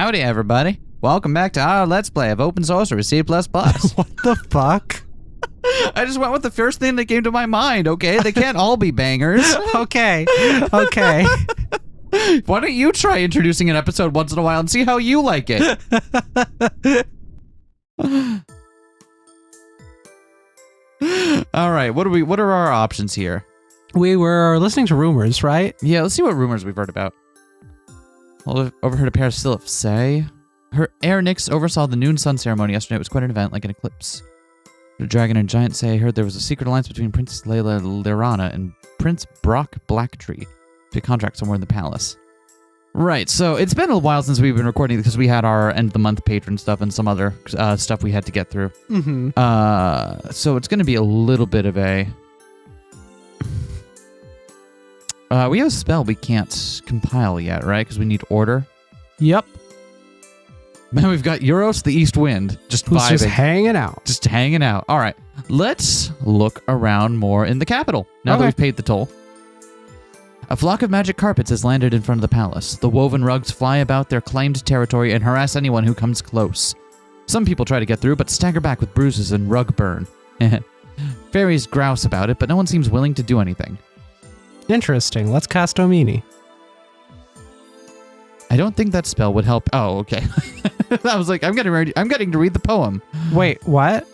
Howdy, everybody. Welcome back to our Let's Play of Open Sorcery C++. What the fuck? I just went with the first thing that came to my mind, okay? They can't all be bangers. Okay. Why don't you try introducing an episode once in a while and see how you like it? All right, what are our options here? We were listening to rumors, right? Yeah, let's see what rumors we've heard about. Well, overheard a pair of Sylph say. Her Nix oversaw the noon sun ceremony yesterday. It was quite an event, like an eclipse. The dragon and giant say I heard there was a secret alliance between Princess Layla Lirana and Prince Brock Blacktree to contract somewhere in the palace. Right, so it's been a while since we've been recording because we had our end of the month patron stuff and some other stuff we had to get through. Mm-hmm. So it's going to be a little bit of a... we have a spell we can't compile yet, right? Because we need order. Yep. Man, we've got Euros, the East Wind, just Who's vibing. just hanging out. Just hanging out. All right, let's look around more in the capital now that we've paid the toll. A flock of magic carpets has landed in front of the palace. The woven rugs fly about their claimed territory and harass anyone who comes close. Some people try to get through, but stagger back with bruises and rug burn. Fairies grouse about it, but no one seems willing to do anything. Interesting. Let's cast Omini. I don't think that spell would help. Oh, okay. I was like, I'm getting to read the poem. Wait, what?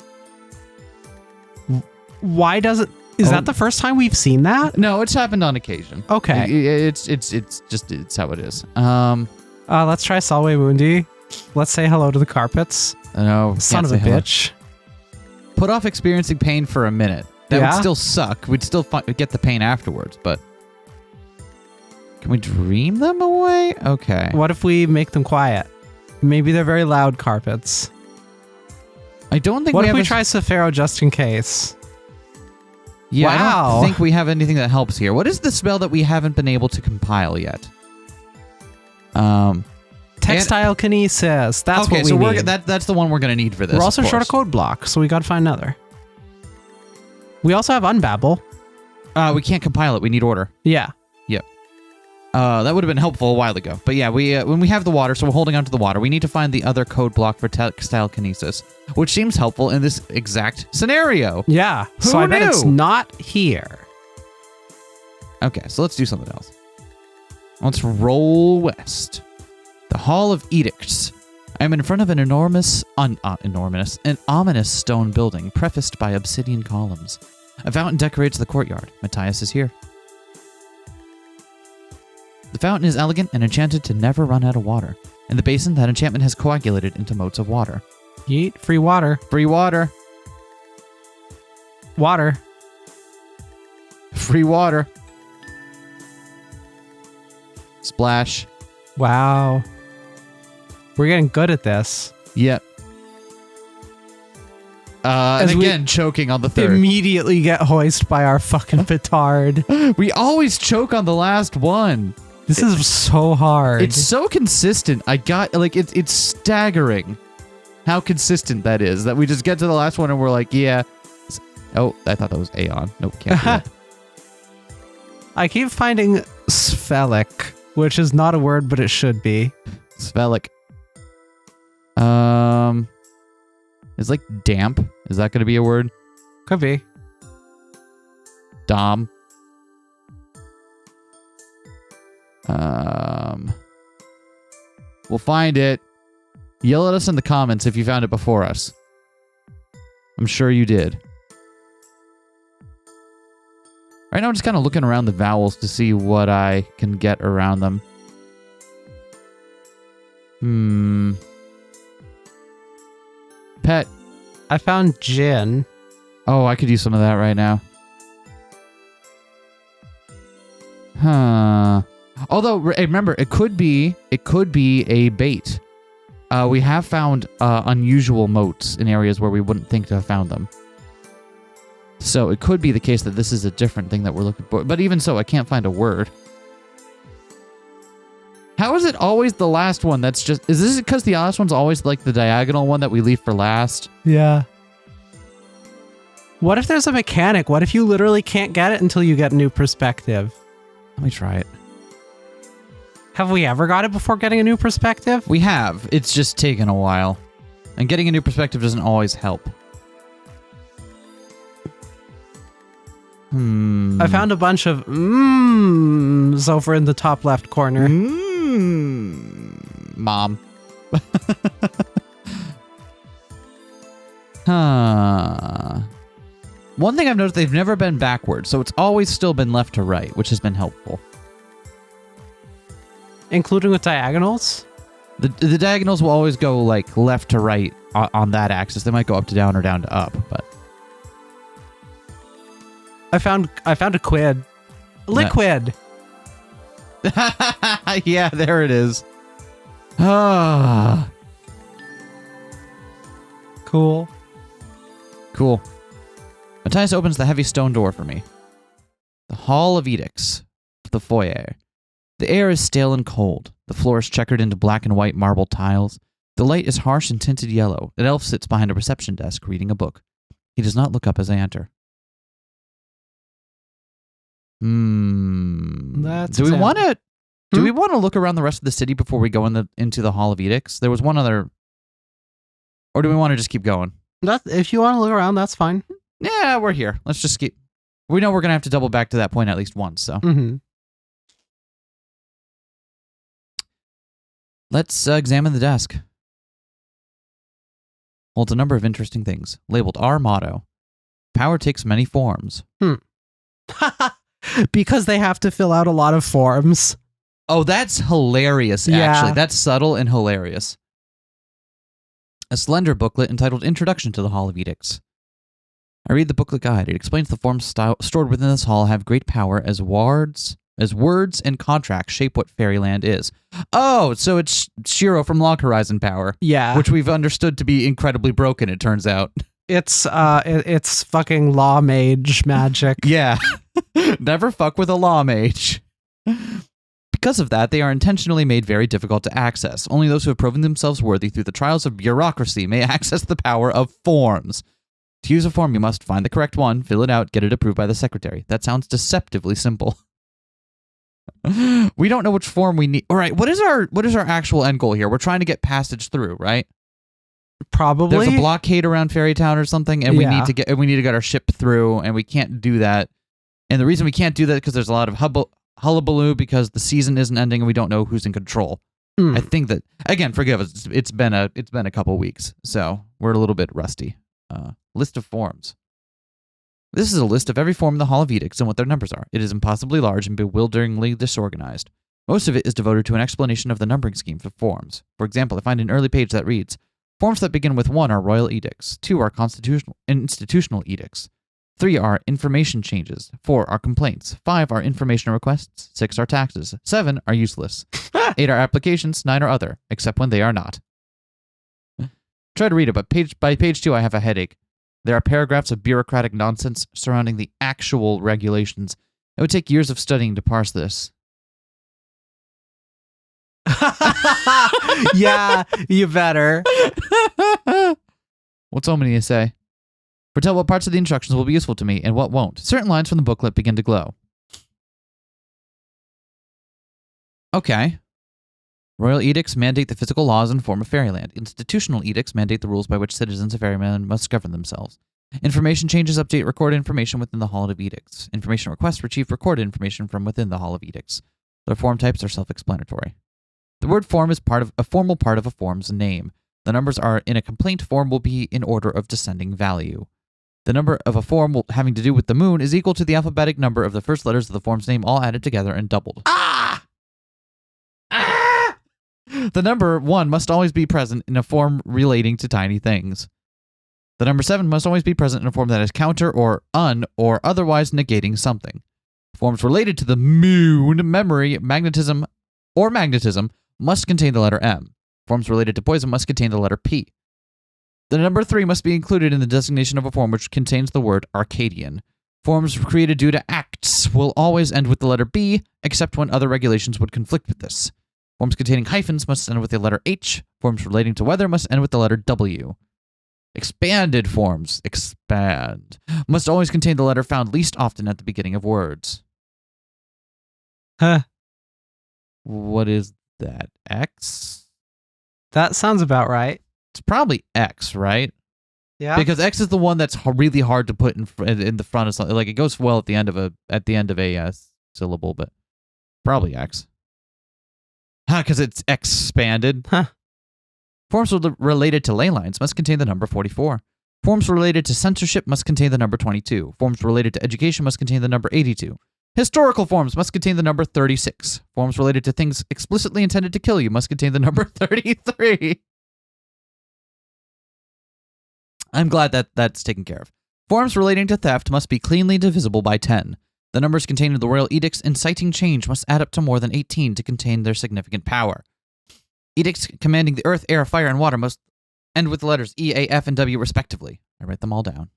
Why does it... Is that the first time we've seen that? No, it's happened on occasion. Okay. It's how it is. Let's try Salve Mundi. Let's say hello to the carpets. No, Son of a bitch. Put off experiencing pain for a minute. That Yeah? would still suck. We'd still get the pain afterwards, but... Can we dream them away? Okay. What if we make them quiet? Maybe they're very loud carpets. I don't think What we if have we try Sephiro just in case? Yeah, I Wow. don't think we have anything that helps here. What is the spell that we haven't been able to compile yet? Textile kinesis. That's okay, what we so need. that's the one we're going to need for this. We're also of short a course. code block, so we got to find another. We also have Unbabble. We can't compile it. We need order. Yeah. Yep. That would have been helpful a while ago. But yeah, when we have the water, so we're holding on to the water, we need to find the other code block for textile kinesis, which seems helpful in this exact scenario. Yeah. Who So I bet knew? it's not here. Okay, so let's do something else. Let's roll west. The Hall of Edicts. I am in front of an an ominous stone building prefaced by obsidian columns. A fountain decorates the courtyard. Matthias is here. The fountain is elegant and enchanted to never run out of water. In the basin, that enchantment has coagulated into motes of water. Yeet. Free water. Free water. Water. Free water. Splash. Wow. We're getting good at this. Yep. And As we again, choking on the third. Immediately get hoisted by our fucking petard. We always choke on the last one. This is so hard. It's so consistent. It's staggering how consistent that is. That we just get to the last one and we're like, yeah. Oh, I thought that was Aeon. Nope, can't do that. I keep finding sphelic, which is not a word, but it should be. Sphelic. It's like damp. Is that going to be a word? Could be. Dom. We'll find it. Yell at us in the comments if you found it before us. I'm sure you did. Right now I'm just kind of looking around the vowels to see what I can get around them. Pet. I found gin. Oh, I could use some of that right now. Huh. Although, remember, it could be a bait. We have found unusual motes in areas where we wouldn't think to have found them. So it could be the case that this is a different thing that we're looking for. But even so, I can't find a word. How is it always the last one that's just... Is this because the last one's always like the diagonal one that we leave for last? Yeah. What if there's a mechanic? What if you literally can't get it until you get a new perspective? Let me try it. Have we ever got it before getting a new perspective? We have. It's just taken a while. And getting a new perspective doesn't always help. I found a bunch of mms over in the top left corner. Mom. Huh. One thing I've noticed, they've never been backwards, so it's always still been left to right, which has been helpful. Including with diagonals? The diagonals will always go like left to right on that axis. They might go up to down or down to up, but I found a quid. Liquid. yeah, there it is. Ah. Cool. Cool. Matthias opens the heavy stone door for me. The Hall of Edicts. The foyer. The air is stale and cold. The floor is checkered into black and white marble tiles. The light is harsh and tinted yellow. An elf sits behind a reception desk reading a book. He does not look up as I enter. That's Do we want to look around the rest of the city before we go into the Hall of Edicts? There was one other, or do we want to just keep going? If you want to look around, that's fine. Yeah, we're here. Let's just keep. We know we're gonna have to double back to that point at least once, so let's examine the desk. Holds a number of interesting things, labeled our motto: "Power takes many forms." Because they have to fill out a lot of forms. Oh, that's hilarious, actually. That's subtle and hilarious. A slender booklet entitled Introduction to the Hall of Edicts. I read the booklet guide. It explains the forms stored within this hall have great power as words and contracts shape what fairyland is. Oh, so it's Shiro from Log Horizon power. Yeah. Which we've understood to be incredibly broken, it turns out. It's fucking law mage magic. Yeah. Never fuck with a law mage. Because of that, they are intentionally made very difficult to access. Only those who have proven themselves worthy through the trials of bureaucracy may access the power of forms. To use a form, you must find the correct one, fill it out, get it approved by the secretary. That sounds deceptively simple. We don't know which form we need. All right, what is our actual end goal here? We're trying to get passage through, right? Probably. There's a blockade around Fairytown or something, and we need to get our ship through, and we can't do that. And the reason we can't do that is because there's a lot of hullabaloo because the season isn't ending and we don't know who's in control. I think that, again, forgive us. It's been a couple weeks, so we're a little bit rusty. List of forms. This is a list of every form in the Hall of Edicts and what their numbers are. It is impossibly large and bewilderingly disorganized. Most of it is devoted to an explanation of the numbering scheme for forms. For example, I find an early page that reads, forms that begin with 1 are royal edicts, 2 are institutional edicts, 3 are information changes, 4 are complaints, 5 are information requests, 6 are taxes, 7 are useless, 8 are applications, 9 are other, except when they are not. Try to read it, but by page 2 I have a headache. There are paragraphs of bureaucratic nonsense surrounding the actual regulations. It would take years of studying to parse this. Yeah, you better. What's Omni to say? Foretell what parts of the instructions will be useful to me and what won't. Certain lines from the booklet begin to glow. Okay. Royal edicts mandate the physical laws and form of fairyland. Institutional edicts mandate the rules by which citizens of fairyland must govern themselves. Information changes update recorded information within the Hall of Edicts. Information requests retrieve recorded information from within the Hall of Edicts. Their form types are self-explanatory. The word form is a formal part of a form's name. The numbers are in a complaint form will be in order of descending value. The number of a form having to do with the moon is equal to the alphabetic number of the first letters of the form's name all added together and doubled. The number 1 must always be present in a form relating to tiny things. The number 7 must always be present in a form that is counter or or otherwise negating something. Forms related to the moon, memory, magnetism must contain the letter M. Forms related to poison must contain the letter P. The number 3 must be included in the designation of a form which contains the word Arcadian. Forms created due to acts will always end with the letter B, except when other regulations would conflict with this. Forms containing hyphens must end with the letter H. Forms relating to weather must end with the letter W. Expanded forms, must always contain the letter found least often at the beginning of words. Huh. What is that? X? That sounds about right. It's probably X, right? Yeah. Because X is the one that's really hard to put in the front of something. Like it goes well at the end of a syllable, but probably X. Huh? Because it's expanded. Huh. Forms related to ley lines must contain the number 44. Forms related to censorship must contain the number 22. Forms related to education must contain the number 82. Historical forms must contain the number 36. Forms related to things explicitly intended to kill you must contain the number 33. I'm glad that that's taken care of. Forms relating to theft must be cleanly divisible by 10. The numbers contained in the royal edicts inciting change must add up to more than 18 to contain their significant power. Edicts commanding the earth, air, fire, and water must end with the letters E, A, F, and W respectively. I write them all down.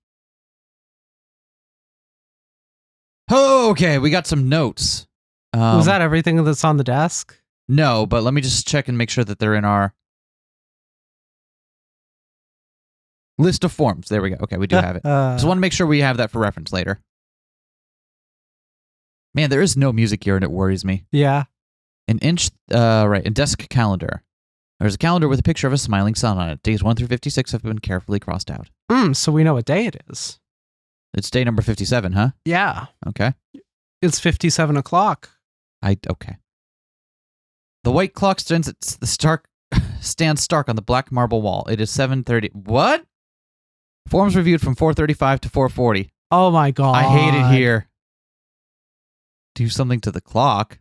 Okay, we got some notes. Was that everything that's on the desk? No, but let me just check and make sure that they're in our list of forms. There we go. Okay, we do have it. Just want to make sure we have that for reference later. Man, there is no music here and it worries me. Yeah. In desk calendar. There's a calendar with a picture of a smiling sun on it. Days 1 through 56 have been carefully crossed out. So we know what day it is. It's day number 57, huh? Yeah. Okay. It's 57 o'clock. Okay. The white clock stands stark on the black marble wall. It is 7:30. What? Forms reviewed from 4:35 to 4:40. Oh my god. I hate it here. Do something to the clock.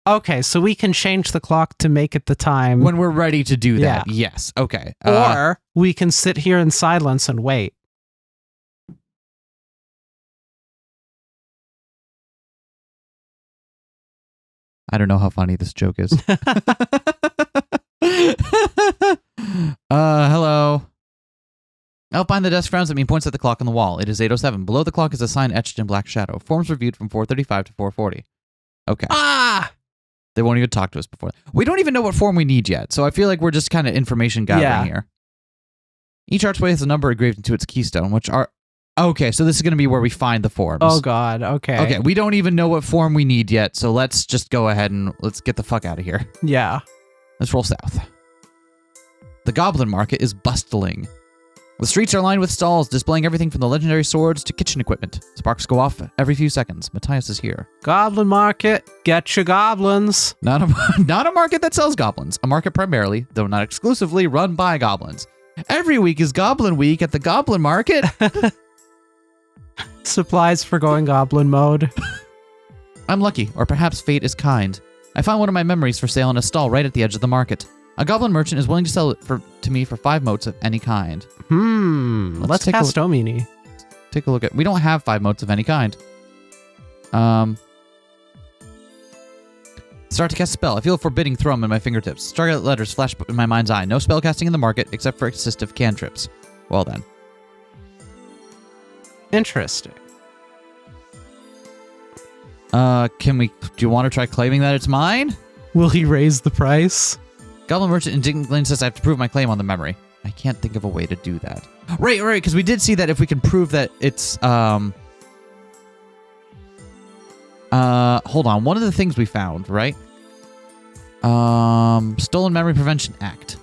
Okay, so we can change the clock to make it the time. When we're ready to do that. Yeah. Yes. Okay. Or we can sit here in silence and wait. I don't know how funny this joke is. Hello. Out behind the desk frowns at me and points at the clock on the wall. It is 8:07. Below the clock is a sign etched in black shadow. Forms reviewed from 4:35 to 4:40. Okay. Ah! They won't even talk to us before. We don't even know what form we need yet, so I feel like we're just kind of information gathering here. Each archway has a number engraved into its keystone, which are... Okay, so this is going to be where we find the forms. Oh god, okay. Okay, we don't even know what form we need yet, so let's just go ahead and let's get the fuck out of here. Yeah. Let's roll south. The Goblin Market is bustling. The streets are lined with stalls displaying everything from the legendary swords to kitchen equipment. Sparks go off every few seconds. Matthias is here. Goblin Market, get your goblins. Not a market that sells goblins. A market primarily, though not exclusively, run by goblins. Every week is Goblin Week at the Goblin Market. Supplies for going goblin mode. I'm lucky, or perhaps fate is kind. I found one of my memories for sale in a stall right at the edge of the market. A goblin merchant is willing to sell it to me for 5 motes of any kind. Let's cast Omini. Take a look at... We don't have 5 motes of any kind. Start to cast a spell. I feel a forbidding thrum in my fingertips. Scarlet letters flash in my mind's eye. No spell casting in the market except for assistive cantrips. Well then. Interesting. Do you want to try claiming that it's mine? Will he raise the price? Goblin merchant indignantly says I have to prove my claim on the memory. I can't think of a way to do that. Right, because we did see that if we can prove that it's, hold on. One of the things we found, right? Stolen Memory Prevention Act.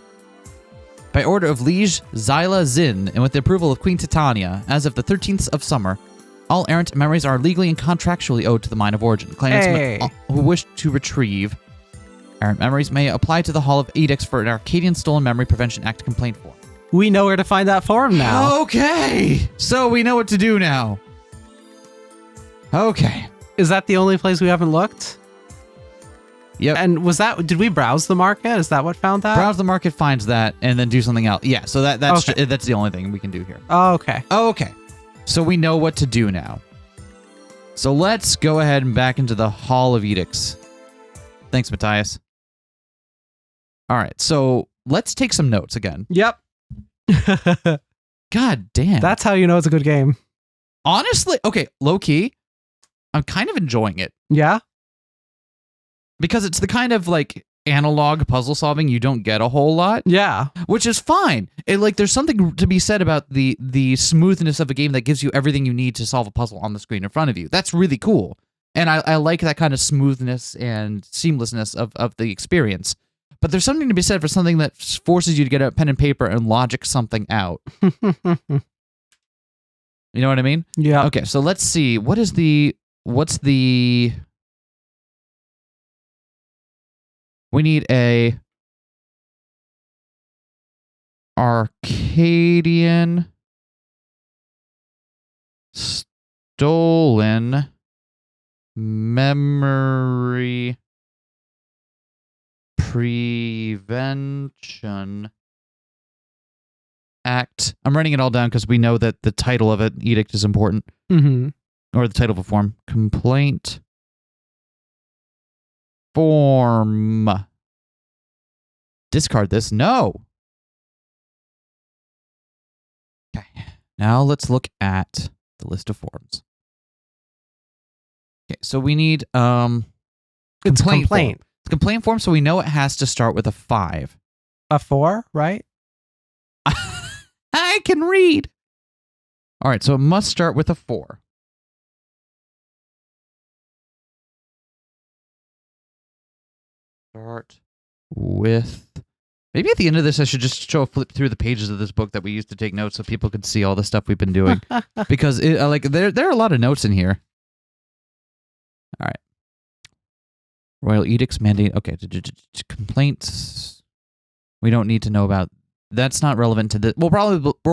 By order of Liege Zyla Zin, and with the approval of Queen Titania, as of the 13th of summer, all errant memories are legally and contractually owed to the mine of origin. Claimants who wish to retrieve errant memories may apply to the Hall of Edicts for an Arcadian Stolen Memory Prevention Act complaint form. We know where to find that form now. Okay! So we know what to do now. Okay. Is that the only place we haven't looked? Yep. And did we browse the market? Is that what found that? Browse the market, finds that, and then do something else. Yeah, so that's the only thing we can do here. Oh, okay. Okay. So we know what to do now. So let's go ahead and back into the Hall of Edicts. Thanks, Matthias. All right, so let's take some notes again. Yep. God damn. That's how you know it's a good game. Honestly, okay, low key, I'm kind of enjoying it. Yeah? Because it's the kind of like analog puzzle solving you don't get a whole lot. Yeah. Which is fine. There's something to be said about the smoothness of a game that gives you everything you need to solve a puzzle on the screen in front of you. That's really cool. And I like that kind of smoothness and seamlessness of the experience. But there's something to be said for something that forces you to get a pen and paper and logic something out. You know what I mean? Yeah. Okay, so let's see. What's the... We need a Arcadian stolen memory prevention act. I'm writing it all down because we know that the title of it, edict, is important. Mm-hmm. Or the title of a form. Complaint form. Discard this. No. Okay. Now let's look at the list of forms. Okay, so we need It's complaint complaint. form. It's a complaint form, so we know it has to start with a 5. A 4, right? I can read. All right, so it must start with a 4. Start with... Maybe at the end of this, I should just flip through the pages of this book that we used to take notes so people could see all the stuff we've been doing. Because there are a lot of notes in here. All right. Royal edicts mandate. Okay. Complaints. We don't need to know about. That's not relevant to this. We'll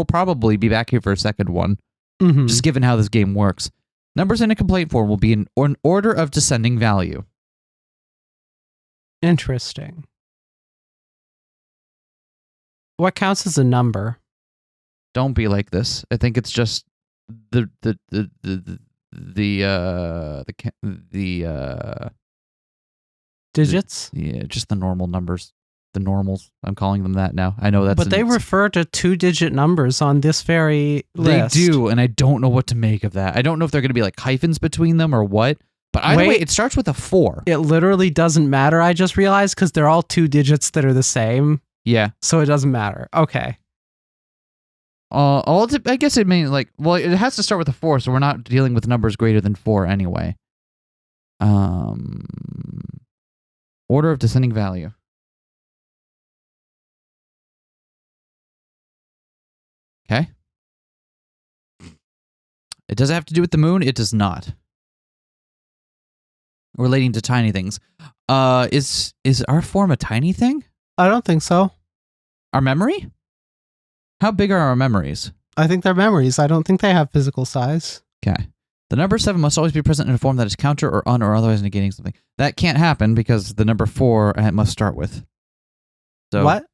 probably be back here for a second one. Mm-hmm. Just given how this game works. Numbers in a complaint form will be in an order of descending value. Interesting. What counts as a number? Don't be like this. I think it's just the Digits? Yeah, just the normal numbers. The normals. I'm calling them that now. I know that's... But they refer to 2-digit numbers on this very list. They do, and I don't know what to make of that. I don't know if they're going to be like hyphens between them or what. But either way, it starts with a 4. It literally doesn't matter, I just realized, because they're all 2 digits that are the same. Yeah. So it doesn't matter. Okay. I guess it means like... Well, it has to start with a 4, so we're not dealing with numbers greater than 4 anyway. Order of descending value. Okay. It does have to do with the moon. It does not. Relating to tiny things. Is our form a tiny thing? I don't think so. Our memory? How big are our memories? I think they're memories. I don't think they have physical size. Okay. The number 7 must always be present in a form that is counter or un or otherwise negating something. That can't happen because the number 4 it must start with. So What?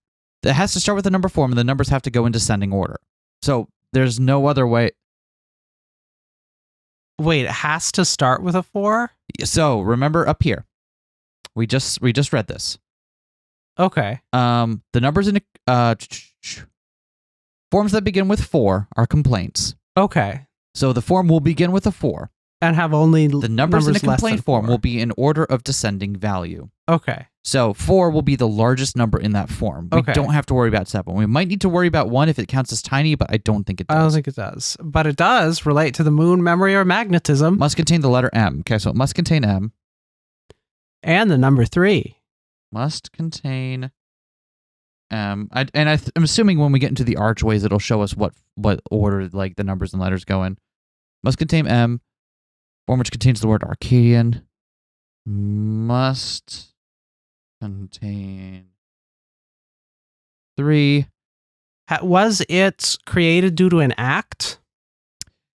It has to start with the number form, and the numbers have to go in descending order. So there's no other way. Wait, it has to start with a 4? So remember up here, we just read this. Okay. The numbers in forms that begin with 4 are complaints. Okay. So the form will begin with a 4. And have only The numbers in a less complaint than form 4. will be in order of descending value. Okay. So 4 will be the largest number in that form. We Okay. don't have to worry about 7. We might need to worry about 1 if it counts as tiny, but I don't think it does. I don't think it does. But it does relate to the moon, memory, or magnetism. Must contain the letter M. Okay, so it must contain M. And the number 3. Must contain M. I'm assuming when we get into the archways, it'll show us what order like the numbers and letters go in. Must contain M. Form which contains the word Arcadian. Must contain 3. Was it created due to an act?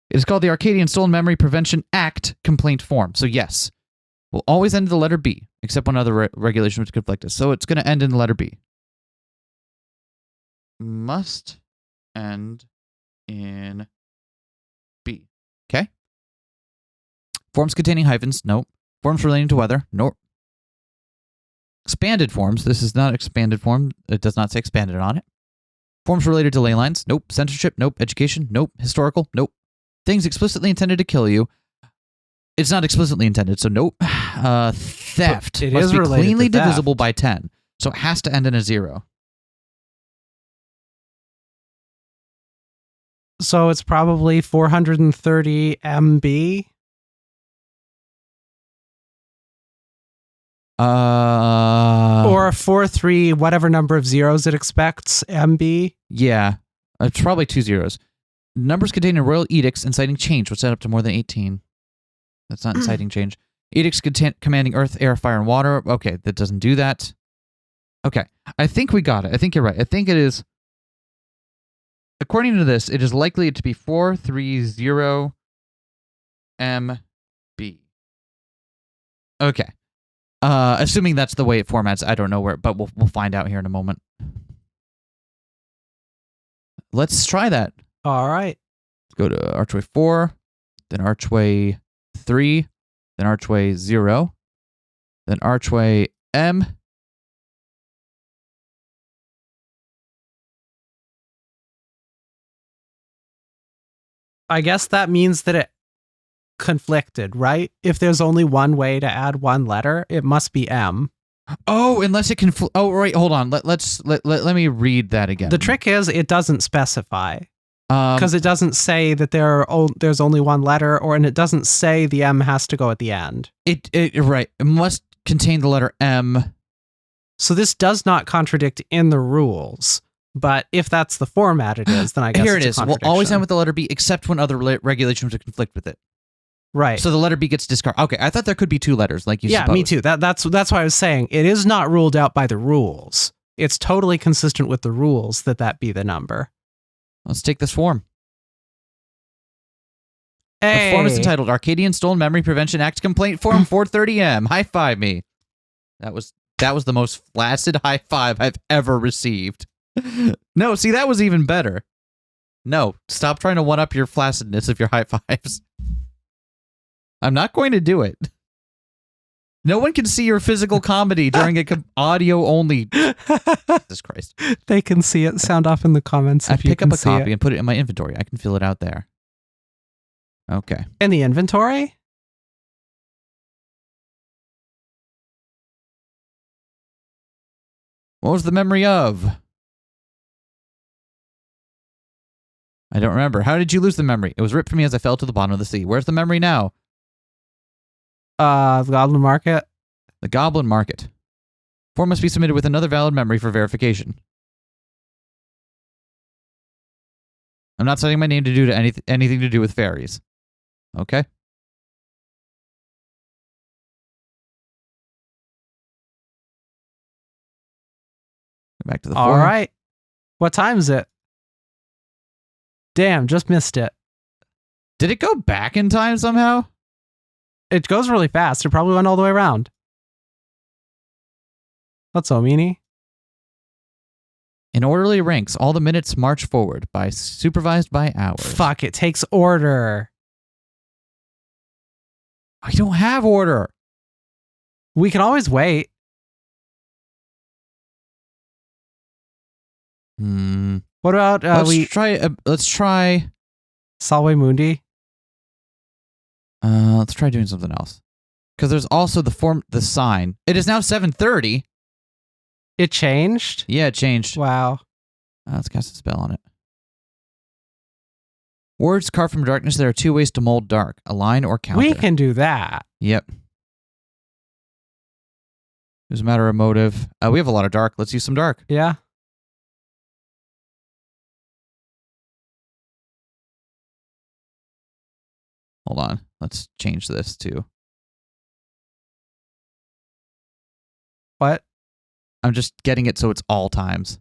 It is called the Arcadian Stolen Memory Prevention Act complaint form. So yes, we'll always end in the letter B, except one other regulation which conflict us. So it's going to end in the letter B. Must end in B. Okay? Forms containing hyphens, nope. Forms relating to weather, nope. Expanded forms, this is not expanded form. It does not say expanded on it. Forms related to ley lines, nope. Censorship, nope. Education, nope. Historical, nope. Things explicitly intended to kill you. It's not explicitly intended, so nope. Theft It must is be related to cleanly theft. divisible by 10. So it has to end in a 0. So it's probably 430 MB. Or 4-3, whatever number of zeros it expects, MB. Yeah. It's probably 2 zeros. Numbers containing royal edicts inciting change was set up to more than 18. That's not inciting change. Edicts commanding earth, air, fire, and water. Okay, that doesn't do that. Okay, I think we got it. I think you're right. I think it is... According to this, it is likely to be 430 MB. Okay. Assuming that's the way it formats, I don't know where, but we'll find out here in a moment. Let's try that. All right. Let's go to archway 4, then archway 3, then archway 0, then archway M. I guess that means that it conflicted, right? If there's only one way to add one letter, it must be M. Oh, unless it can... Oh, right, hold on. Let me read that again. The trick is it doesn't specify. Because it doesn't say that there's only one letter, and it doesn't say the M has to go at the end. Right. It must contain the letter M. So this does not contradict in the rules, but if that's the format it is, then I guess here it's it is. We'll always end with the letter B, except when other regulations would conflict with it. Right. So the letter B gets discarded. Okay, I thought there could be 2 letters, like you Yeah, supposed. me too. That's why I was saying it is not ruled out by the rules. It's totally consistent with the rules that be the number. Let's take this form. Hey. The form is entitled Arcadian Stolen Memory Prevention Act Complaint Form 430M. High five me. That was the most flaccid high five I've ever received. No, see, that was even better. No, stop trying to one-up your flaccidness of your high fives. I'm not going to do it. No one can see your physical comedy during a audio only. Jesus Christ. They can see it. Sound off in the comments. I pick up a copy and put it in my inventory. I can fill it out there. Okay. In the inventory? What was the memory of? I don't remember. How did you lose the memory? It was ripped from me as I fell to the bottom of the sea. Where's the memory now? The Goblin Market. The Goblin Market. Form must be submitted with another valid memory for verification. I'm not setting my name to do anything to do with fairies. Okay. Go back to the All forum. right. What time is it? Damn, just missed it. Did it go back in time somehow? It goes really fast. It probably went all the way around. That's so meanie. In orderly ranks, all the minutes march forward, supervised by hours. Fuck, it takes order. I don't have order. We can always wait. What about let's try Salve Mundi? Let's try doing something else. Because there's also the sign. It is now 7:30. It changed? Yeah, it changed. Wow. Let's cast a spell on it. Words carved from darkness, there are 2 ways to mold dark. Align or counter. We can do that. Yep. There's a matter of motive. We have a lot of dark. Let's use some dark. Yeah. Hold on. Let's change this to... What? I'm just getting it so it's all times.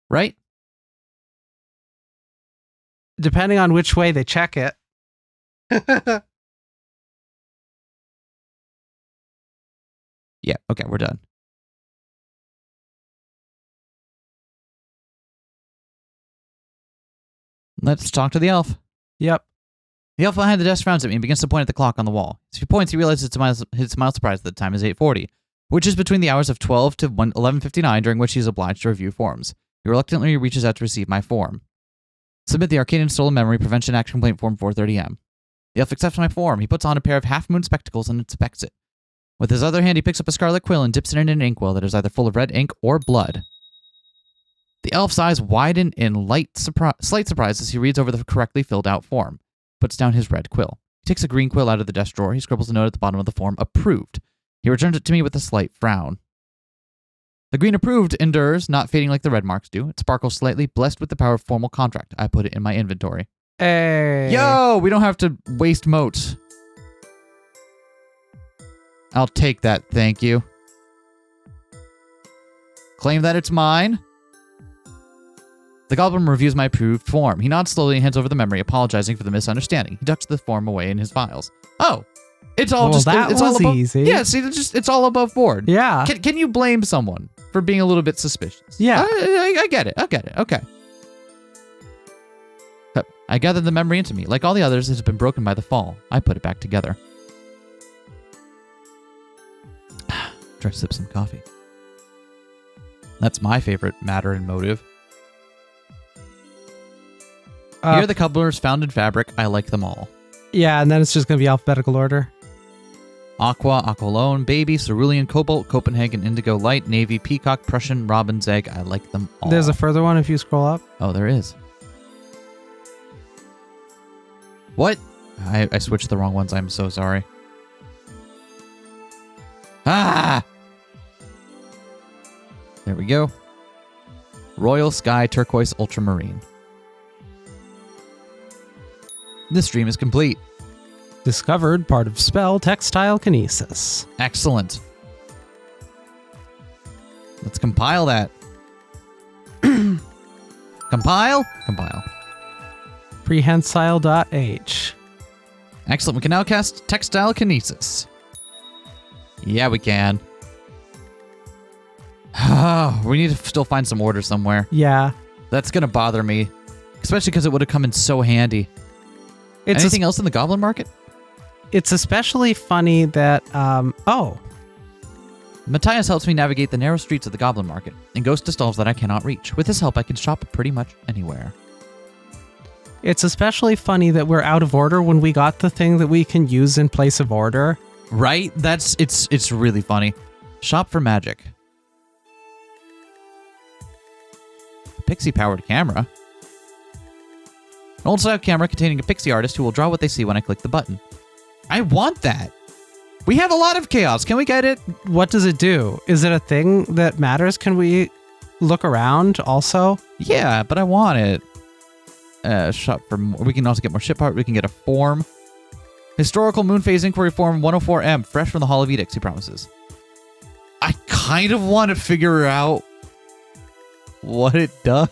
Right? Depending on which way they check it. Yeah, okay, we're done. Let's talk to the elf. Yep. The elf behind the desk frowns at me and begins to point at the clock on the wall. As he points, he realizes his mild surprise that the time is 8:40, which is between the hours of 12 to 11:59, during which he is obliged to review forms. He reluctantly reaches out to receive my form. Submit the Arcadian Stolen Memory Prevention Act Complaint Form 430M. The elf accepts my form. He puts on a pair of half-moon spectacles and inspects it. With his other hand, he picks up a scarlet quill and dips it in an inkwell that is either full of red ink or blood. The elf's eyes widen in slight surprise as he reads over the correctly filled out form, puts down his red quill. He takes a green quill out of the desk drawer. He scribbles a note at the bottom of the form, approved. He returns it to me with a slight frown. The green approved endures, not fading like the red marks do. It sparkles slightly, blessed with the power of formal contract. I put it in my inventory. Hey. Yo, we don't have to waste motes. I'll take that, thank you. Claim that it's mine. The goblin reviews my approved form. He nods slowly and hands over the memory, apologizing for the misunderstanding. He ducks the form away in his files. Oh, it's all Well, that it's was all above, easy. Yeah, see, it's all above board. Yeah. Can you blame someone for being a little bit suspicious? Yeah. I get it. Okay. I gathered the memory into me. Like all the others, it has been broken by the fall. I put it back together. Try to sip some coffee. That's my favorite matter and motive. Here are the cobblers found in fabric. I like them all. Yeah, and then it's just going to be alphabetical order. Aqua, Aqualone, Baby, Cerulean, Cobalt, Copenhagen, Indigo, Light, Navy, Peacock, Prussian, Robin's Egg. I like them all. There's a further one if you scroll up. Oh, there is. What? I switched the wrong ones. I'm so sorry. Ah! There we go. Royal Sky Turquoise Ultramarine. This dream is complete. Discovered part of spell textile kinesis. Excellent. Let's compile that. Compile? Compile. Prehensile.h. Excellent. We can now cast Textile Kinesis. Yeah, we can. We need to still find some order somewhere. Yeah. That's going to bother me. Especially because it would have come in so handy. Anything else in the goblin market? It's especially funny that, Matthias helps me navigate the narrow streets of the goblin market and goes to stalls that I cannot reach. With his help, I can shop pretty much anywhere. It's especially funny that we're out of order when we got the thing that we can use in place of order. Right? It's really funny. Shop for magic. A pixie-powered camera. An old-style camera containing a pixie artist who will draw what they see when I click the button. I want that. We have a lot of chaos. Can we get it? What does it do? Is it a thing that matters? Can we look around also? Yeah, but I want it. Shop for more. We can also get more ship art. We can get a form. Historical moon phase inquiry form 104M, fresh from the Hall of Edicts, he promises. I kind of want to figure out what it does.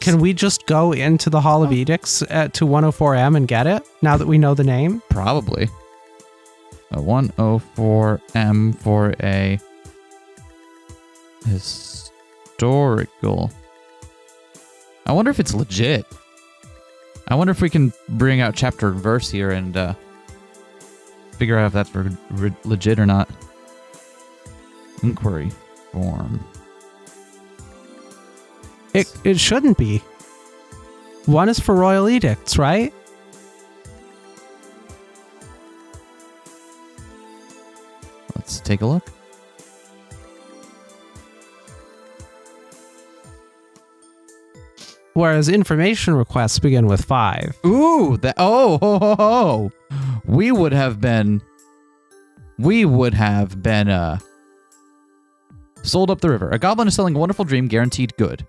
Can we just go into the Hall of Edicts to 104M and get it now that we know the name? Probably. A 104M for a historical. I wonder if it's legit. I wonder if we can bring out chapter and verse here and figure out if that's legit or not. Inquiry form. It shouldn't be. One is for royal edicts, right? Let's take a look. Whereas information requests begin with 5. Ooh, we would have been sold up the river. A goblin is selling a wonderful dream, guaranteed good.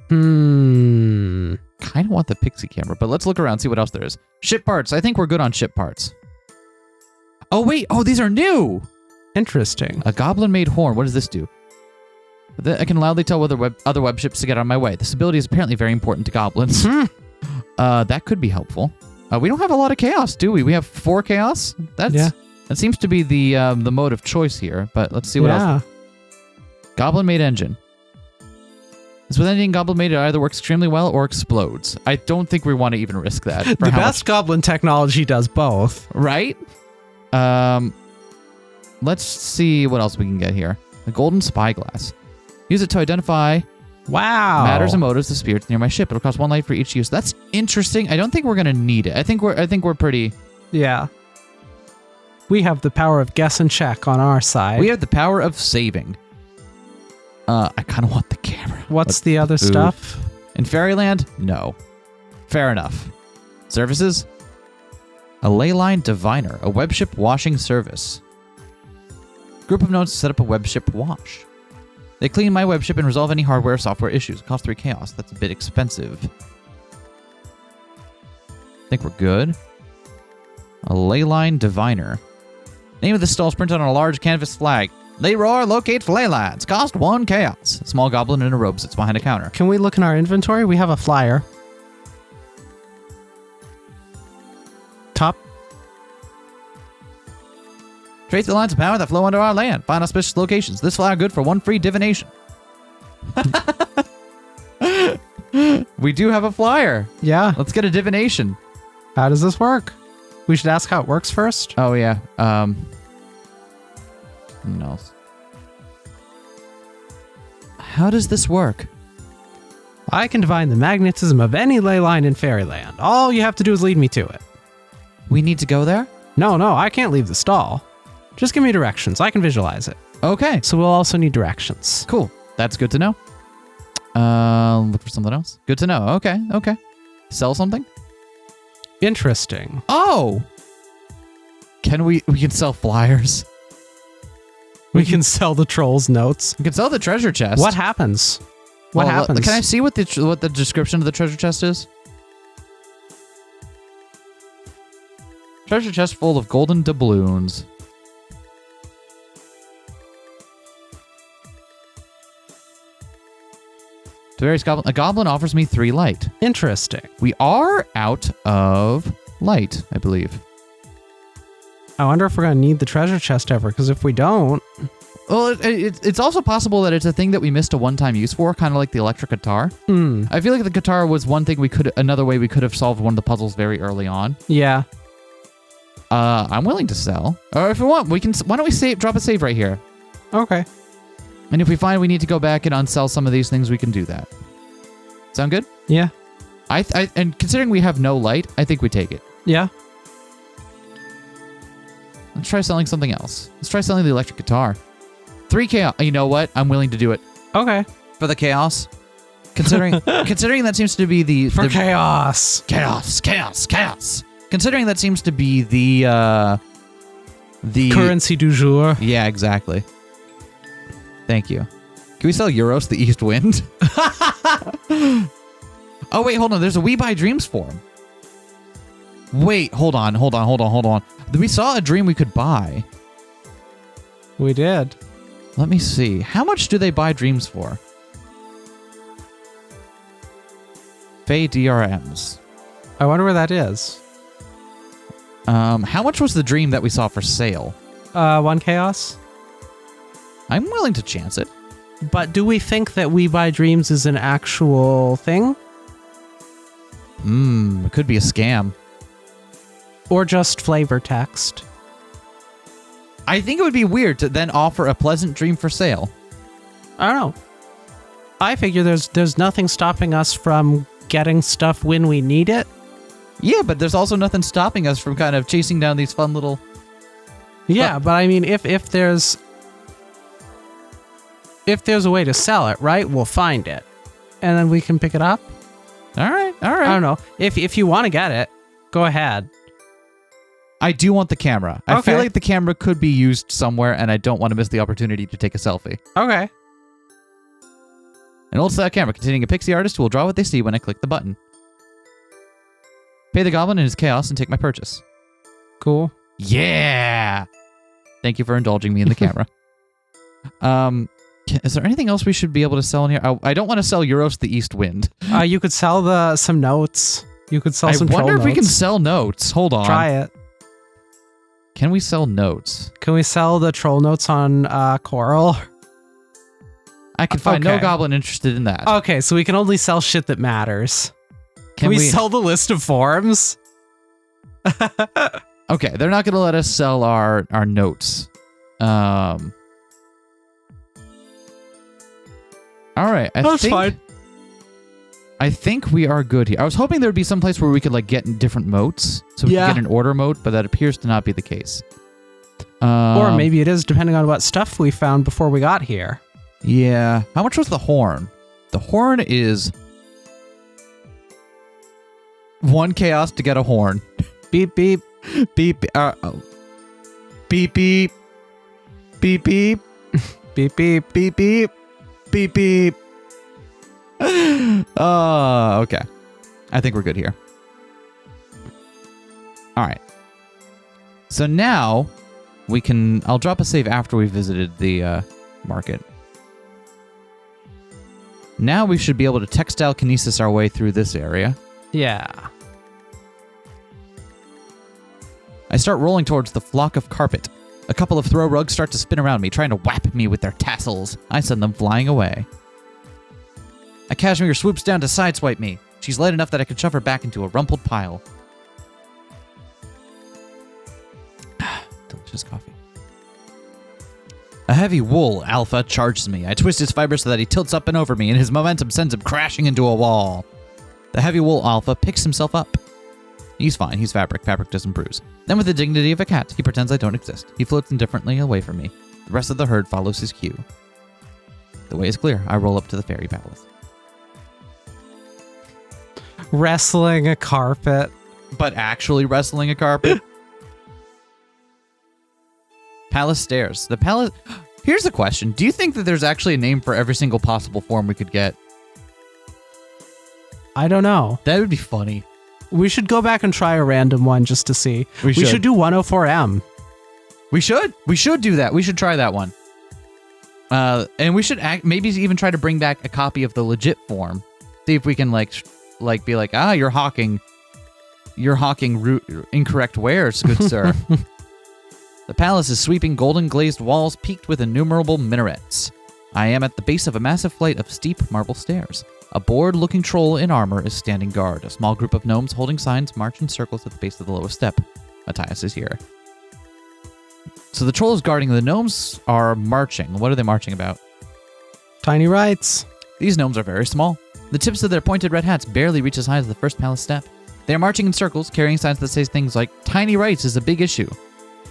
Kind of want the pixie camera, but let's look around, see what else there is. Ship parts. I think we're good on ship parts. Oh, wait. Oh, these are new. Interesting. A goblin-made horn. What does this do? I can loudly tell whether other web ships to get out of my way. This ability is apparently very important to goblins. That could be helpful. We don't have a lot of chaos, do we? We have 4 chaos? That seems to be the mode of choice here, but let's see what else. Goblin-made engine. As with anything goblin-made, it either works extremely well or explodes. I don't think we want to even risk that. The best goblin technology does both. Right? Let's see what else we can get here. A golden spyglass. Use it to identify matters and motives of spirits near my ship. It'll cost 1 light for each use. That's interesting. I don't think we're gonna need it. I think we're pretty. Yeah. We have the power of guess and check on our side. We have the power of saving. I kind of want the camera. What's the other stuff? In Fairyland? No. Fair enough. Services? A leyline diviner, a webship washing service. Group of notes to set up a webship wash. They clean my webship and resolve any hardware or software issues. Cost 3 chaos. That's a bit expensive. I think we're good. A leyline diviner. Name of the stall is printed on a large canvas flag. Leroy locates ley lines. Cost 1 chaos. A small goblin in a robe sits behind a counter. Can we look in our inventory? We have a flyer. Top. Trace the lines of power that flow under our land. Find auspicious locations. This flyer good for 1 free divination. We do have a flyer. Yeah. Let's get a divination. How does this work? We should ask how it works first. Oh, yeah. No. How does this work? I can divine the magnetism of any ley line in Fairyland. All you have to do is lead me to it. We need to go there? No, I can't leave the stall. Just give me directions. I can visualize it. Okay. So we'll also need directions. Cool. That's good to know. Look for something else. Good to know. Okay. Sell something? Interesting. Oh! We can sell flyers. We can sell the troll's notes. We can sell the treasure chest. What happens? What happens? Can I see what the description of the treasure chest is? Treasure chest full of golden doubloons. To various goblin. A goblin offers me 3 light. Interesting. We are out of light, I believe. I wonder if we're going to need the treasure chest ever, because if we don't... Well, it's also possible that it's a thing that we missed a one-time use for, kind of like the electric guitar. I feel like the guitar was another way we could have solved one of the puzzles very early on. Yeah. I'm willing to sell. Or if we want, why don't we drop a save right here? Okay. And if we find we need to go back and unsell some of these things, we can do that. Sound good? Yeah. And considering we have no light, I think we take it. Yeah. Let's try selling something else. Let's try selling the electric guitar. 3 chaos. You know what? I'm willing to do it. Okay. For the chaos. Considering that seems to be the chaos. Chaos. Considering that seems to be the currency du jour. Yeah, exactly. Thank you. Can we sell Euros, the East Wind? Oh, wait, hold on. There's a We Buy Dreams form. Wait, hold on. We saw a dream we could buy. We did. Let me see. How much do they buy dreams for? Fey DRMs. I wonder where that is. How much was the dream that we saw for sale? 1 chaos. I'm willing to chance it. But do we think that We Buy Dreams is an actual thing? It could be a scam. Or just flavor text? I think it would be weird to then offer a pleasant dream for sale. I don't know. I figure there's nothing stopping us from getting stuff when we need it. Yeah, but there's also nothing stopping us from kind of chasing down these fun little... Yeah, but I mean, if there's a way to sell it, right, we'll find it. And then we can pick it up. All right. I don't know. If you want to get it, go ahead. I do want the camera. I feel like the camera could be used somewhere, and I don't want to miss the opportunity to take a selfie. Okay. An old-style camera containing a pixie artist who will draw what they see when I click the button. Pay the goblin in his chaos and take my purchase. Cool. Yeah! Thank you for indulging me in the camera. Is there anything else we should be able to sell in here? I don't want to sell Euros the East Wind. You could sell some notes. You could sell some troll notes. I wonder if we can sell notes. Hold on. Try it. Can we sell notes? Can we sell the troll notes on Coral? I can find no goblin interested in that. Okay, so we can only sell shit that matters. Can we sell the list of forms? Okay, they're not going to let us sell our notes. All right, That's fine. I think we are good here. I was hoping there would be some place where we could like get in different motes, so we could get an order mote, but that appears to not be the case. Or maybe it is, depending on what stuff we found before we got here. Yeah. How much was the horn? The horn is 1 chaos to get a horn. Beep, beep. Beep. Beep, beep. Beep, beep. Beep, beep. Beep, beep. Beep, beep. Okay. I think we're good here. All right. So now we can... I'll drop a save after we visited the market. Now we should be able to textile kinesis our way through this area. Yeah. I start rolling towards the flock of carpet. A couple of throw rugs start to spin around me, trying to whap me with their tassels. I send them flying away. A cashmere swoops down to sideswipe me. She's light enough that I can shove her back into a rumpled pile. Delicious coffee. A heavy wool alpha charges me. I twist his fibers so that he tilts up and over me, and his momentum sends him crashing into a wall. The heavy wool alpha picks himself up. He's fine. He's fabric. Fabric doesn't bruise. Then with the dignity of a cat, he pretends I don't exist. He floats indifferently away from me. The rest of the herd follows his cue. The way is clear. I roll up to the fairy palace. Wrestling a carpet. But actually wrestling a carpet? Palace stairs. The palace... Here's the question. Do you think that there's actually a name for every single possible form we could get? I don't know. That would be funny. We should go back and try a random one just to see. We should do 104M. We should. We should do that. We should try that one. And we should maybe even try to bring back a copy of the legit form. See if we can like be like, you're hawking incorrect wares, good sir. The palace is sweeping golden glazed walls peaked with innumerable minarets. I am at the base of a massive flight of steep marble stairs. A bored-looking troll in armor is standing guard. A small group of gnomes holding signs march in circles at the base of the lowest step. Matthias is here. So the troll is guarding. The gnomes are marching. What are they marching about? Tiny rights. These gnomes are very small. The tips of their pointed red hats barely reach as high as the first palace step. They are marching in circles, carrying signs that say things like, "Tiny rights is a big issue.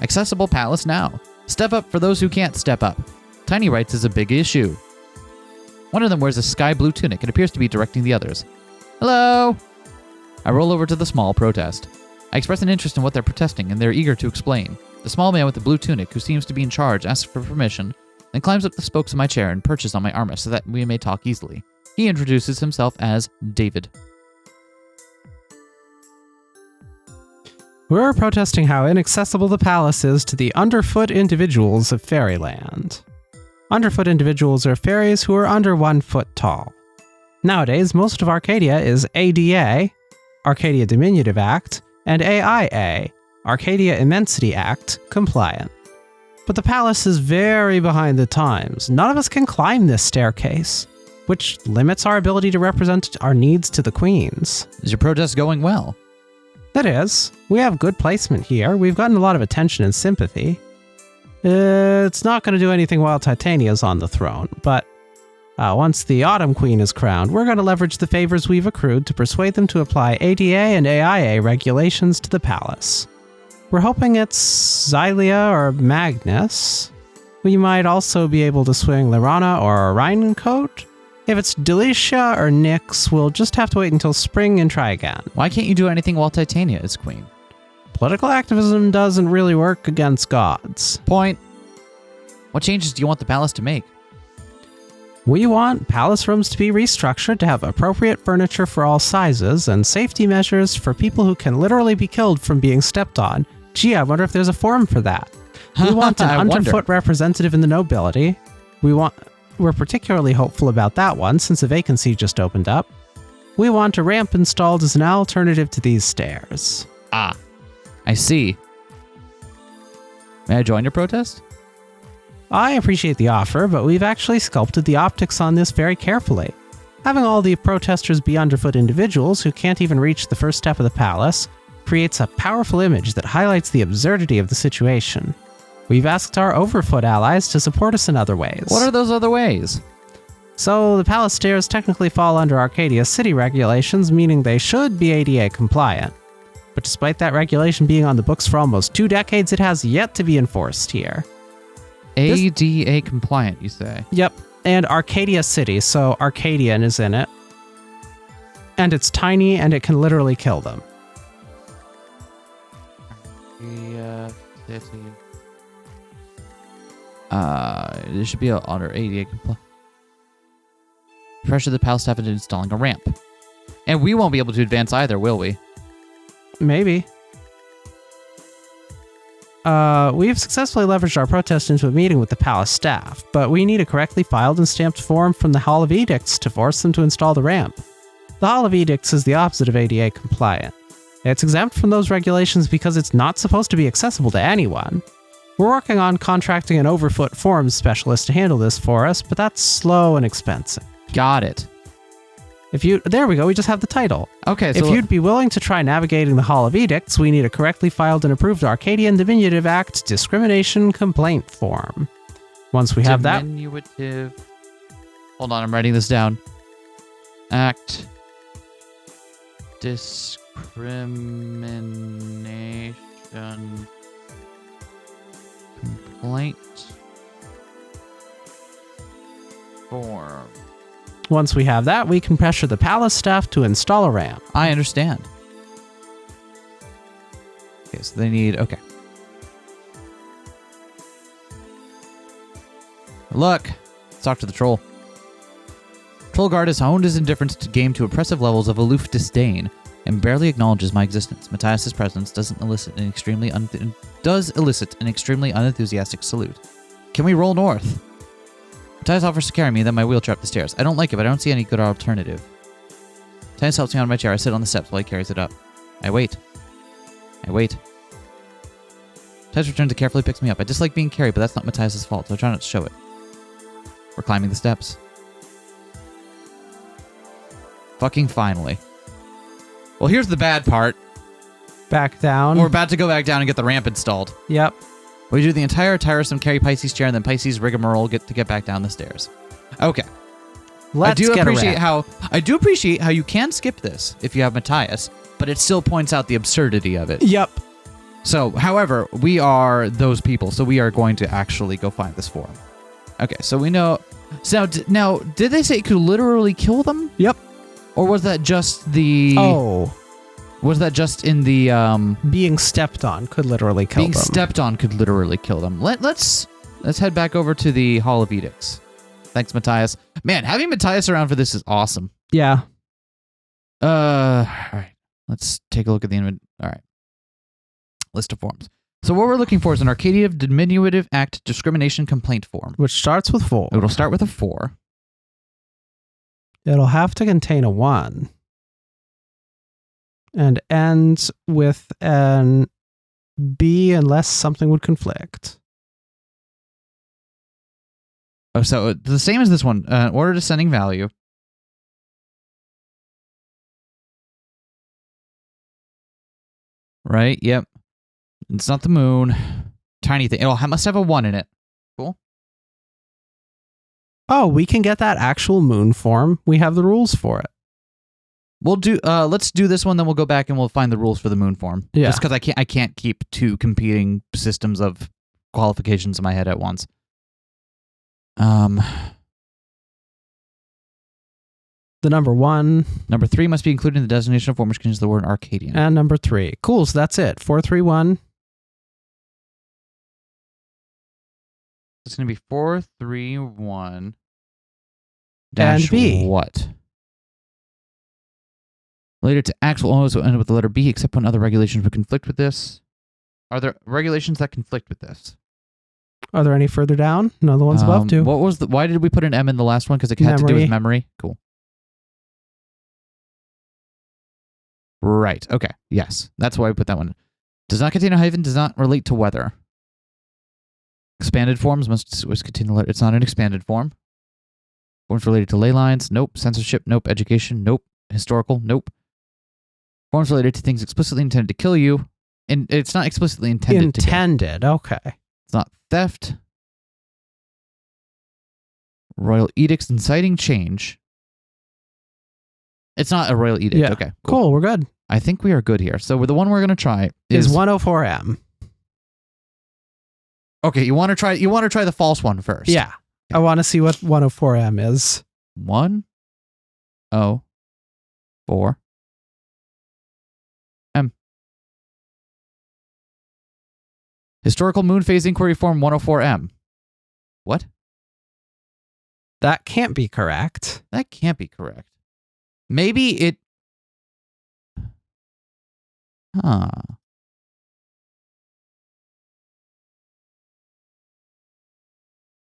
Accessible palace now. Step up for those who can't step up. Tiny rights is a big issue." One of them wears a sky blue tunic and appears to be directing the others. Hello! I roll over to the small protest. I express an interest in what they're protesting, and they're eager to explain. The small man with the blue tunic, who seems to be in charge, asks for permission, then climbs up the spokes of my chair and perches on my armrest so that we may talk easily. He introduces himself as David. We're protesting how inaccessible the palace is to the underfoot individuals of Fairyland. Underfoot individuals are fairies who are under 1 foot tall. Nowadays, most of Arcadia is ADA, Arcadia Diminutive Act, and AIA, Arcadia Immensity Act, compliant. But the palace is very behind the times. None of us can climb this staircase, which limits our ability to represent our needs to the queens. Is your protest going well? That is. We have good placement here. We've gotten a lot of attention and sympathy. It's not going to do anything while Titania's on the throne, but once the Autumn Queen is crowned, we're going to leverage the favors we've accrued to persuade them to apply ADA and AIA regulations to the palace. We're hoping it's Xylia or Magnus. We might also be able to swing Lyrana or Rheincoat. If it's Delicia or Nyx, we'll just have to wait until spring and try again. Why can't you do anything while Titania is queen? Political activism doesn't really work against gods. Point. What changes do you want the palace to make? We want palace rooms to be restructured to have appropriate furniture for all sizes and safety measures for people who can literally be killed from being stepped on. Gee, I wonder if there's a forum for that. We want an underfoot representative in the nobility. We're particularly hopeful about that one since a vacancy just opened up. We want a ramp installed as an alternative to these stairs. Ah, I see. May I join your protest? I appreciate the offer, but we've actually sculpted the optics on this very carefully. Having all the protesters be underfoot individuals who can't even reach the first step of the palace creates a powerful image that highlights the absurdity of the situation. We've asked our overfoot allies to support us in other ways. What are those other ways? So, the palace stairs technically fall under Arcadia city regulations, meaning they should be ADA compliant. But despite that regulation being on the books for almost 2 decades, it has yet to be enforced here. ADA compliant, you say? Yep, and Arcadia City, so Arcadian is in it. And it's tiny, and it can literally kill them. City. There should be an honor ADA compliant. Pressure the PAL staff into installing a ramp. And we won't be able to advance either, will we? Maybe. We've successfully leveraged our protest into a meeting with the palace staff, but we need a correctly filed and stamped form from the Hall of Edicts to force them to install the ramp. The Hall of Edicts is the opposite of ADA compliant. It's exempt from those regulations because it's not supposed to be accessible to anyone. We're working on contracting an overfoot forms specialist to handle this for us, but that's slow and expensive. Got it. There we go, we just have the title. Okay, so If you'd be willing to try navigating the Hall of Edicts, we need a correctly filed and approved Arcadian Diminutive Act discrimination complaint form. Once we have that... Diminutive... Hold on, I'm writing this down. Act... Discrimination... Complaint... Form. Once we have that, we can pressure the palace staff to install a ramp. I understand. Okay, so they need... Okay. Look! Let's talk to the troll. Trollguard has honed his indifference to game to oppressive levels of aloof disdain and barely acknowledges my existence. Matthias's presence does elicit an extremely unenthusiastic salute. Can we roll north? Matthias offers to carry me, then my wheelchair up the stairs. I don't like it, but I don't see any good alternative. Matthias helps me out of my chair. I sit on the steps while he carries it up. I wait. Matthias returns and carefully picks me up. I dislike being carried, but that's not Matthias's fault, so I try not to show it. We're climbing the steps. Fucking finally. Well, here's the bad part. Back down. We're about to go back down and get the ramp installed. Yep. We do the entire tiresome carry Pisces chair and then Pisces rigmarole to get back down the stairs. Okay. Let's get a ramp. I do appreciate how you can skip this if you have Matthias, but it still points out the absurdity of it. Yep. So, however, we are those people, so we are going to actually go find this forum. Okay, so we know... So now, did they say it could literally kill them? Yep. Or was that just the... Oh. Was that just in the... Being stepped on could literally kill them. Being stepped on could literally kill them. Let's head back over to the Hall of Edicts. Thanks, Matthias. Man, having Matthias around for this is awesome. Yeah. All right. Let's take a look at the inventory. All right. List of forms. So what we're looking for is an Arcadia Diminutive Act Discrimination Complaint Form. Which starts with 4. It'll start with a 4. It'll have to contain a 1. And ends with an B unless something would conflict. Oh, so the same as this one. Order descending value. Right? Yep. It's not the moon. Tiny thing. It must have a 1 in it. Cool. Oh, we can get that actual moon form. We have the rules for it. We'll do. Let's do this one, then we'll go back and we'll find the rules for the moon form. Yeah. Just because I can't keep 2 competing systems of qualifications in my head at once. The number 1. Number 3 must be included in the designation of form, which contains the word Arcadian. And number 3. Cool. So that's it. 431. It's going to be 431. And B. What? Later to acts will always end with the letter B, except when other regulations would conflict with this. Are there regulations that conflict with this? Are there any further down? No, the ones above do. What was why did we put an M in the last one? Because it had to do with memory. Cool. Right. Okay. Yes. That's why we put that one. Does not contain a hyphen. Does not relate to weather. Expanded forms must contain the letter. It's not an expanded form. Forms related to ley lines. Nope. Censorship. Nope. Education. Nope. Historical. Nope. Forms related to things explicitly intended to kill you. And it's not explicitly intended to kill. Okay. It's not theft. Royal edicts inciting change. It's not a royal edict. Yeah. Okay. Cool. We're good. I think we are good here. So the one we're going to try is 104M. Okay, you want to try the false one first. Yeah. Okay. I want to see what 104M is. 104 M. Historical moon phase inquiry form 104M. What? That can't be correct. That can't be correct. Maybe it... Huh.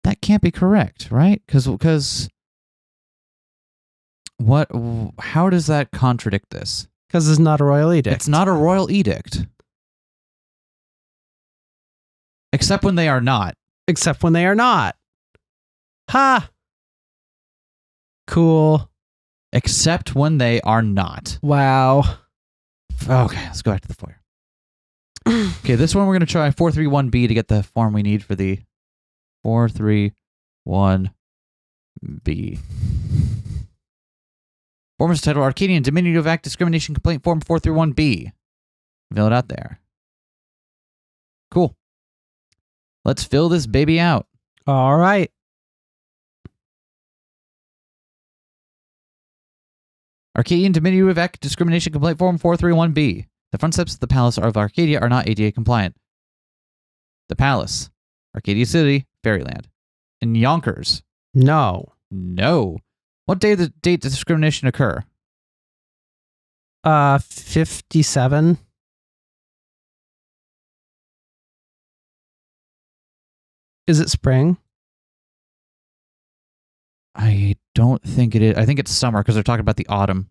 That can't be correct, right? Because what? How does that contradict this? Because it's not a royal edict. It's not a royal edict. Except when they are not. Except when they are not. Ha! Cool. Except when they are not. Wow. Okay, let's go back to the foyer. Okay, this one we're going to try 431B to get the form we need for the 431B. Form is titled Arcadian Diminutive Act Discrimination Complaint Form 431B. Fill it out there. Cool. Let's fill this baby out. All right. Arcadian Diminutive Act Discrimination Complaint Form 431B. The front steps of the Palace of Arcadia are not ADA compliant. The Palace. Arcadia City, Fairyland. In Yonkers. No. No. What day does discrimination occur? 57. Is it spring? I don't think it is. I think it's summer because they're talking about the autumn.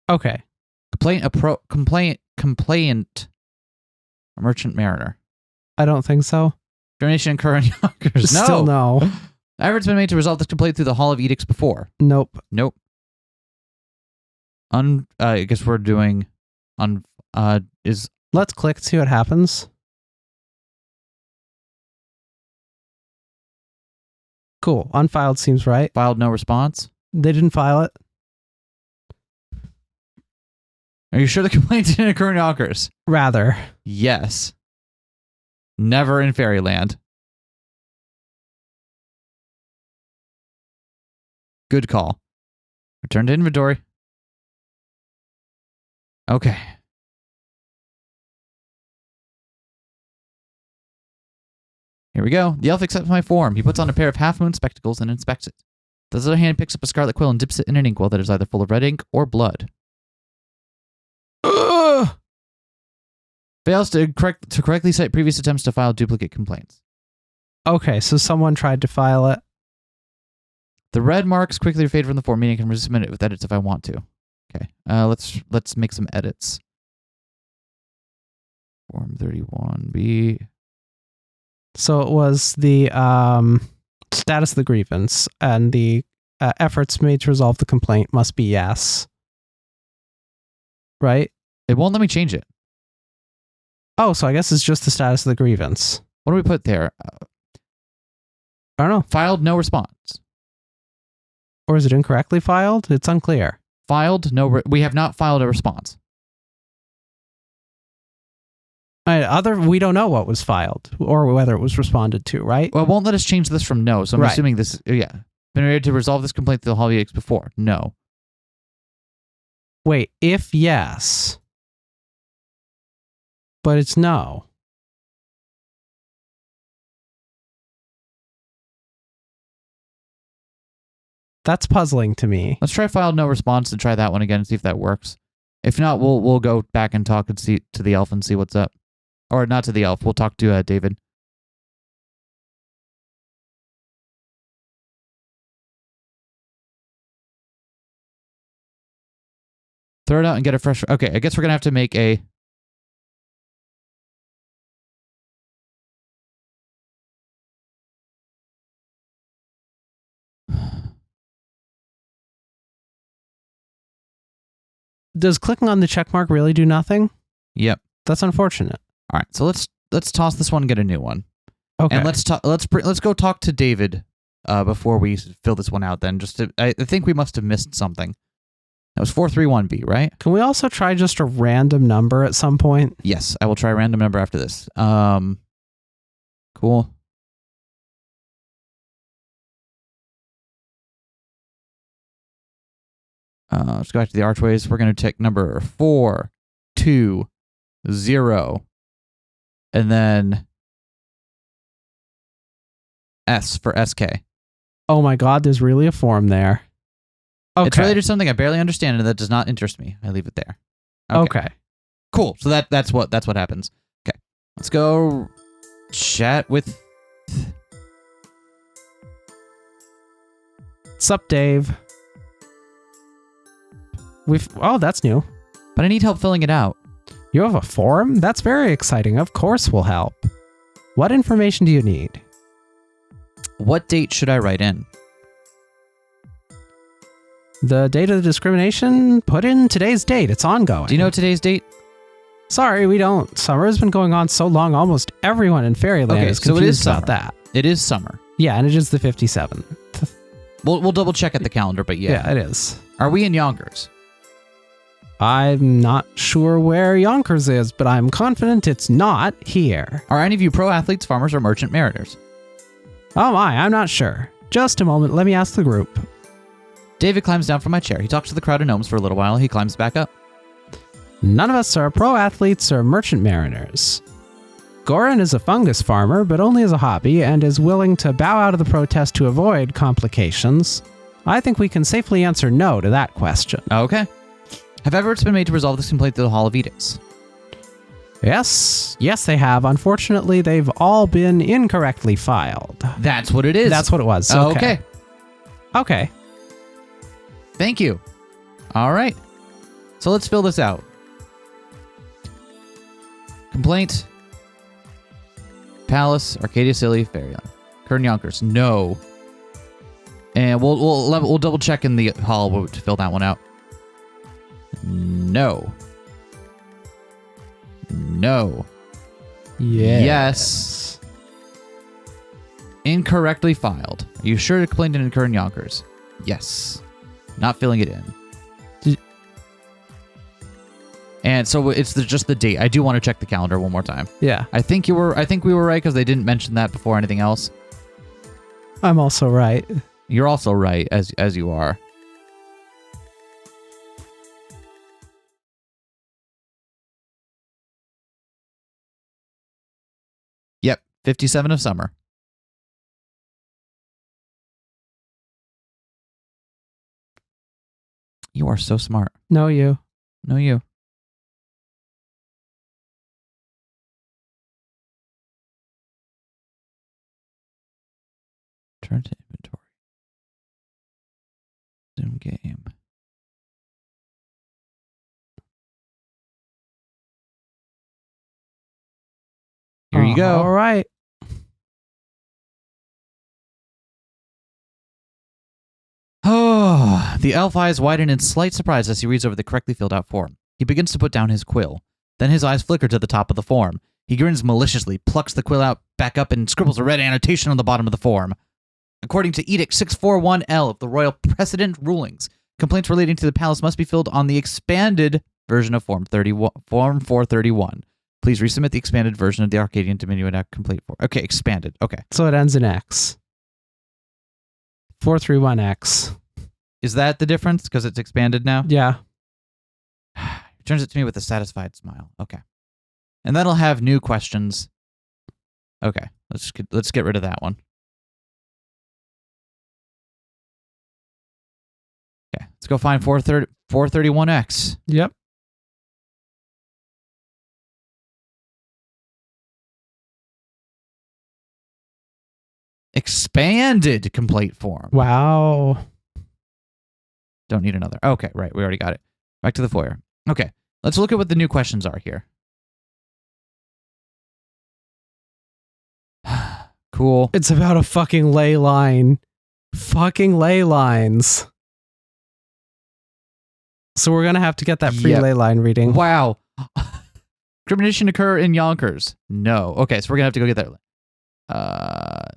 Okay. Complaint. A merchant mariner. I don't think so. Discrimination occur in Yonkers. No. Still no. Efforts been made to resolve this complaint through the Hall of Edicts before. Nope. Nope. I guess we're doing Let's click, see what happens. Cool. Unfiled seems right. filed no response. They didn't file it. Are you sure the complaint didn't occur in Yonkers? Rather. Yes. Never in Fairyland. Good call. Return to inventory. Okay. Here we go. The elf accepts my form. He puts on a pair of half-moon spectacles and inspects it. The other hand picks up a scarlet quill and dips it in an inkwell that is either full of red ink or blood. Ugh! Fails to correctly cite previous attempts to file duplicate complaints. Okay, so someone tried to file it. The red marks quickly fade from the form, meaning I can resubmit it with edits if I want to. Okay, let's make some edits. Form 31B. So it was the status of the grievance, and the efforts made to resolve the complaint must be yes. Right? It won't let me change it. Oh, so I guess it's just the status of the grievance. What do we put there? I don't know. Filed no response. Or is it incorrectly filed? It's unclear. Filed no. We have not filed a response. We don't know what was filed or whether it was responded to, right? Well, it won't let us change this from no, so I'm assuming this. Yeah, been ready to resolve this complaint through the Hall of Edicts before. No. Wait, if yes, but it's no. That's puzzling to me. Let's try filed no response and try that one again and see if that works. If not, we'll go back and talk and see to the elf and see what's up. Or not to the elf. We'll talk to David. Throw it out and get a fresh... Okay, I guess we're going to have to make a... Does clicking on the check mark really do nothing? Yep. That's unfortunate. All right, so let's toss this one and get a new one. Okay. And let's go talk to David before we fill this one out. Then I think we must have missed something. That was 431B, right? Can we also try just a random number at some point? Yes, I will try a random number after this. Cool. Let's go back to the archways. We're going to take number 420, and then S for SK. Oh my god, there's really a form there. Okay. It's related to something I barely understand and that does not interest me. I leave it there. Okay. Cool. So that's what happens. Okay. Let's go chat with. What's up, Dave? Oh, that's new. But I need help filling it out. You have a form? That's very exciting. Of course we'll help. What information do you need? What date should I write in? The date of the discrimination? Put in today's date. It's ongoing. Do you know today's date? Sorry, we don't. Summer's been going on so long, almost everyone in Fairyland is confused so it is about that. It is summer. Yeah, and it is the 57th. We'll double check at the calendar, but yeah. Yeah, it is. Are we in Yonkers? I'm not sure where Yonkers is, but I'm confident it's not here. Are any of you pro athletes, farmers, or merchant mariners? Oh my, I'm not sure. Just a moment, let me ask the group. David climbs down from my chair. He talks to the crowd of gnomes for a little while. He climbs back up. None of us are pro athletes or merchant mariners. Goran is a fungus farmer, but only as a hobby, and is willing to bow out of the protest to avoid complications. I think we can safely answer no to that question. Okay. Have efforts been made to resolve this complaint through the Hall of Edicts? Yes, they have. Unfortunately, they've all been incorrectly filed. That's what it is. That's what it was. Okay. Thank you. All right. So let's fill this out. Complaint. Palace, Arcadia Silly, Fairyland. Kern Yonkers, no. And we'll double check in the hall to fill that one out. No. No. Yes. Incorrectly filed. Are you sure to complain to Kern Yonkers? Yes. Not filling it in. And so it's just the date. I do want to check the calendar one more time. Yeah. I think we were right because they didn't mention that before anything else. I'm also right. You're also right as you are. Yep, 57 of summer. You are so smart. No, you. No, you. Turn to inventory. Zoom game. Here you go. All right. Oh, the elf eyes widen in slight surprise as he reads over the correctly filled out form. He begins to put down his quill. Then his eyes flicker to the top of the form. He grins maliciously, plucks the quill out back up, and scribbles a red annotation on the bottom of the form. According to Edict 641L of the Royal Precedent Rulings, complaints relating to the palace must be filled on the expanded version of Form 431. Please resubmit the expanded version of the Arcadian Dominion Act complete form. Okay, expanded. Okay. So it ends in X. 431X. Is that the difference? Because it's expanded now? Yeah. He turns it to me with a satisfied smile. Okay. And that'll have new questions. Okay. Let's get rid of that one. Okay. Let's go find 431X. Yep. Expanded complete form. Wow. Don't need another. Okay, right. We already got it. Back to the foyer. Okay. Let's look at what the new questions are here. Cool. It's about a fucking ley line. Fucking ley lines. So we're going to have to get that free ley line reading. Wow. Discrimination occur in Yonkers. No. Okay, so we're going to have to go get that.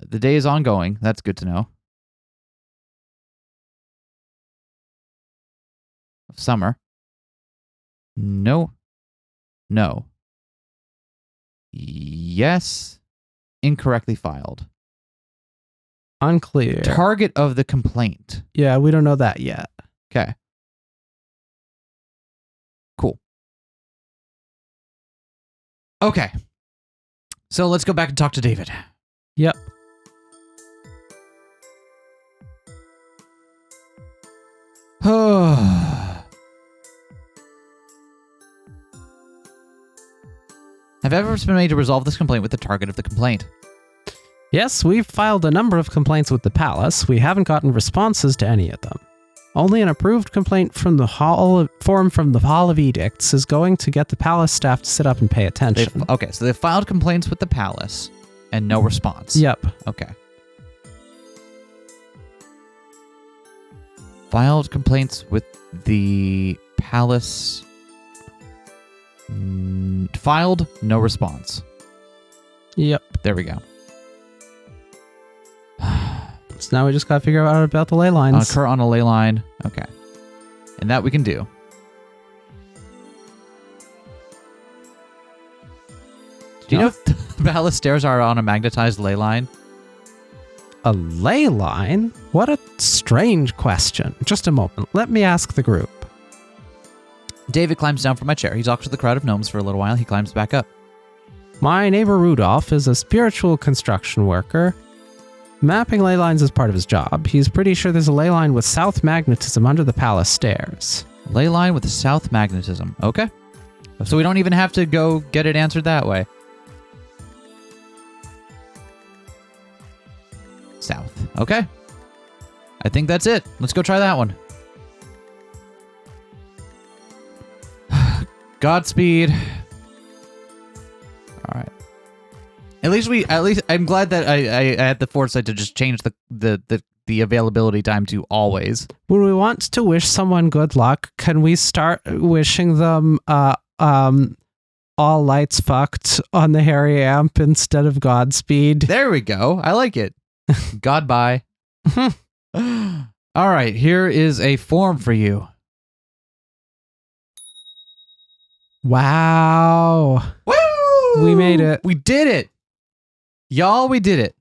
The day is ongoing. That's good to know. Summer. No. No. Yes. Incorrectly filed. Unclear. Target of the complaint. Yeah, we don't know that yet. Okay. Cool. Okay. So let's go back and talk to David. Yep. Have efforts been made to resolve this complaint with the target of the complaint? Yes, we've filed a number of complaints with the palace. We haven't gotten responses to any of them. Only an approved complaint from the form from the Hall of Edicts is going to get the palace staff to sit up and pay attention. Okay, so they filed complaints with the palace and no response. Yep. Okay. Filed complaints with the palace. Filed, no response. Yep. There we go. So now we just gotta figure out about the ley lines. Occur on a ley line. Okay. And that we can do. Do you know if the palace stairs are on a magnetized ley line? A ley line? What a strange question. Just a moment. Let me ask the group. David climbs down from my chair. He talks to the crowd of gnomes for a little while. He climbs back up. My neighbor Rudolph is a spiritual construction worker. Mapping ley lines is part of his job. He's pretty sure there's a ley line with south magnetism under the palace stairs. Ley line with south magnetism. Okay. So we don't even have to go get it answered that way. South. Okay. I think that's it. Let's go try that one. Godspeed. All right. At least I'm glad that I had the foresight to just change the availability time to always. When we want to wish someone good luck, can we start wishing them all lights fucked on the hairy amp instead of Godspeed? There we go. I like it. God bye. All right, here is a form for you. Wow. Woo! We made it. We did it. Y'all, we did it.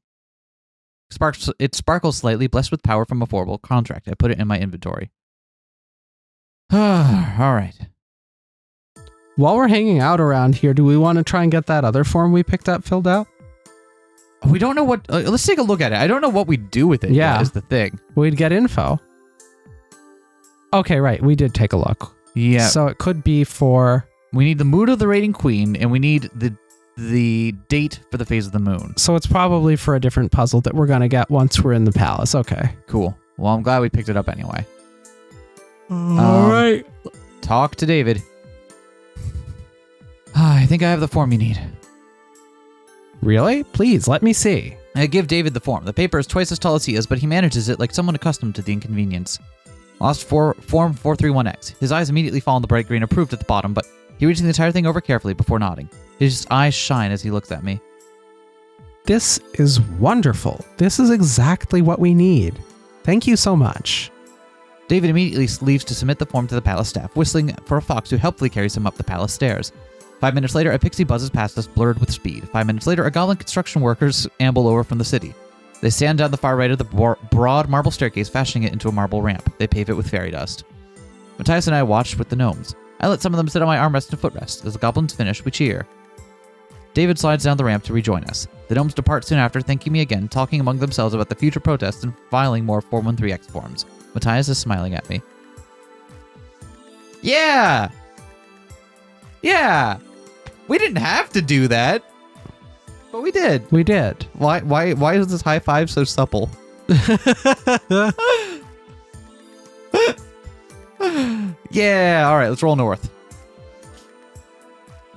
It sparkles slightly, blessed with power from a formal contract. I put it in my inventory. All right. While we're hanging out around here, do we want to try and get that other form we picked up filled out? We don't know what... let's take a look at it. I don't know what we do with it. Yeah. Yet, is the thing. We'd get info. Okay, right. We did take a look. Yeah. So it could be for... We need the mood of the raiding queen, and we need the date for the phase of the moon. So it's probably for a different puzzle that we're going to get once we're in the palace. Okay. Cool. Well, I'm glad we picked it up anyway. All right. Talk to David. I think I have the form you need. Really? Please, let me see. I give David the form. The paper is twice as tall as he is, but he manages it like someone accustomed to the inconvenience. Lost form 431X. His eyes immediately fall on the bright green approved at the bottom, but he reads the entire thing over carefully before nodding. His eyes shine as he looks at me. This is wonderful. This is exactly what we need. Thank you so much. David immediately leaves to submit the form to the palace staff, whistling for a fox who helpfully carries him up the palace stairs. 5 minutes later, a pixie buzzes past us, blurred with speed. 5 minutes later, a goblin construction workers amble over from the city. They stand down the far right of the broad marble staircase, fashioning it into a marble ramp. They pave it with fairy dust. Matthias and I watch with the gnomes. I let some of them sit on my armrest and footrest. As the goblins finish, we cheer. David slides down the ramp to rejoin us. The gnomes depart soon after, thanking me again, talking among themselves about the future protests and filing more 413X forms. Matthias is smiling at me. Yeah! Yeah! We didn't have to do that, but we did. We did. Why is this high five so supple? Yeah, all right, let's roll north.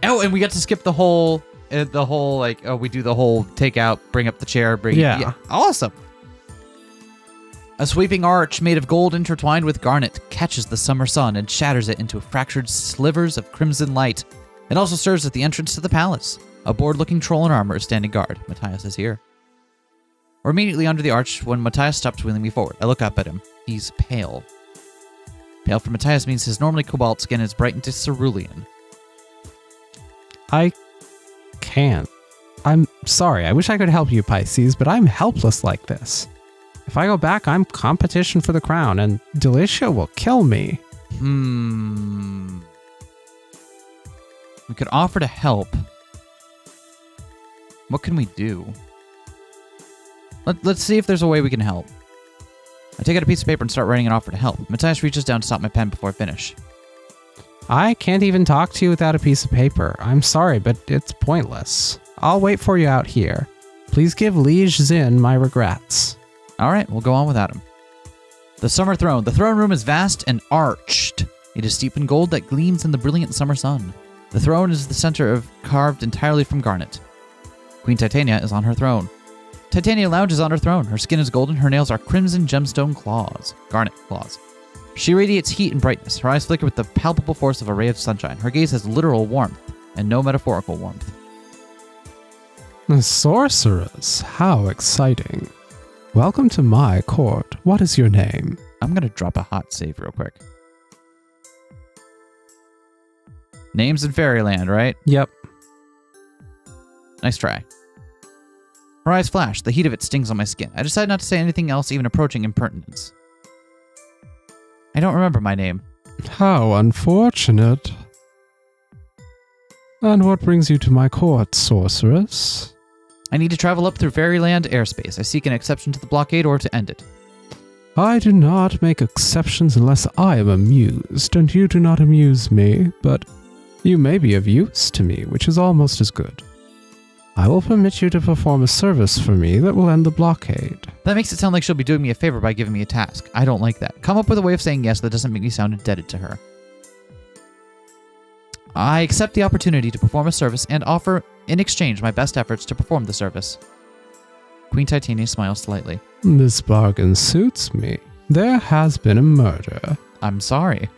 Oh, and we got to skip the whole like, oh, we do the whole take out, bring up the chair, Yeah. Awesome. A sweeping arch made of gold intertwined with garnet catches the summer sun and shatters it into fractured slivers of crimson light. It also serves as the entrance to the palace. A bored-looking troll in armor is standing guard. Matthias is here. We're immediately under the arch when Matthias stops wheeling me forward. I look up at him. He's pale. Pale for Matthias means his normally cobalt skin is brightened to cerulean. I can't. I'm sorry. I wish I could help you, Pisces, but I'm helpless like this. If I go back, I'm competition for the crown, and Delicia will kill me. We could offer to help. What can we do? Let's see if there's a way we can help. I take out a piece of paper and start writing an offer to help. Matthias reaches down to stop my pen before I finish. I can't even talk to you without a piece of paper. I'm sorry, but it's pointless. I'll wait for you out here. Please give Liege Zin my regrets. All right, we'll go on without him. The Summer Throne. The throne room is vast and arched. It is steeped in gold that gleams in the brilliant summer sun. The throne is the center of carved entirely from garnet. Queen Titania is on her throne. Titania lounges on her throne. Her skin is golden. Her nails are crimson gemstone claws. Garnet claws. She radiates heat and brightness. Her eyes flicker with the palpable force of a ray of sunshine. Her gaze has literal warmth and no metaphorical warmth. The sorceress. How exciting. Welcome to my court. What is your name? I'm going to drop a hot save real quick. Names in Fairyland, right? Yep. Nice try. Her eyes flash. The heat of it stings on my skin. I decide not to say anything else even approaching impertinence. I don't remember my name. How unfortunate. And what brings you to my court, sorceress? I need to travel up through Fairyland airspace. I seek an exception to the blockade or to end it. I do not make exceptions unless I am amused, and you do not amuse me, but you may be of use to me, which is almost as good. I will permit you to perform a service for me that will end the blockade. That makes it sound like she'll be doing me a favor by giving me a task. I don't like that. Come up with a way of saying yes that doesn't make me sound indebted to her. I accept the opportunity to perform a service and offer in exchange my best efforts to perform the service. Queen Titania smiles slightly. This bargain suits me. There has been a murder. I'm sorry.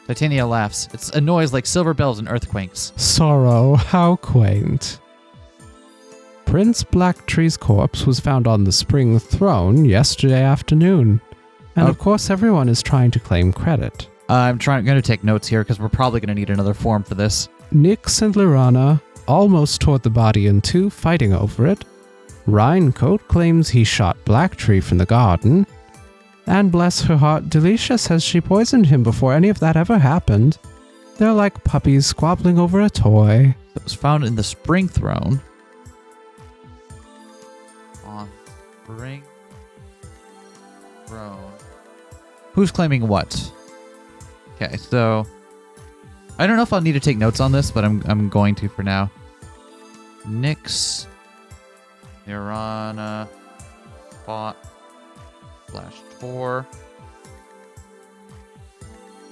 Titania laughs. It's a noise like silver bells and earthquakes. Sorrow, how quaint. Prince Blacktree's corpse was found on the spring throne yesterday afternoon. And of course everyone is trying to claim credit. I'm going to take notes here because we're probably going to need another form for this. Nyx and Lyrana almost tore the body in two, fighting over it. Rhinecoat claims he shot Blacktree from the garden. And bless her heart, Delicia says she poisoned him before any of that ever happened. They're like puppies squabbling over a toy. It was found in the spring throne. On spring throne. Who's claiming what? Okay, so I don't know if I'll need to take notes on this, but I'm going to for now. Nyx, Lyrana, fought / tore,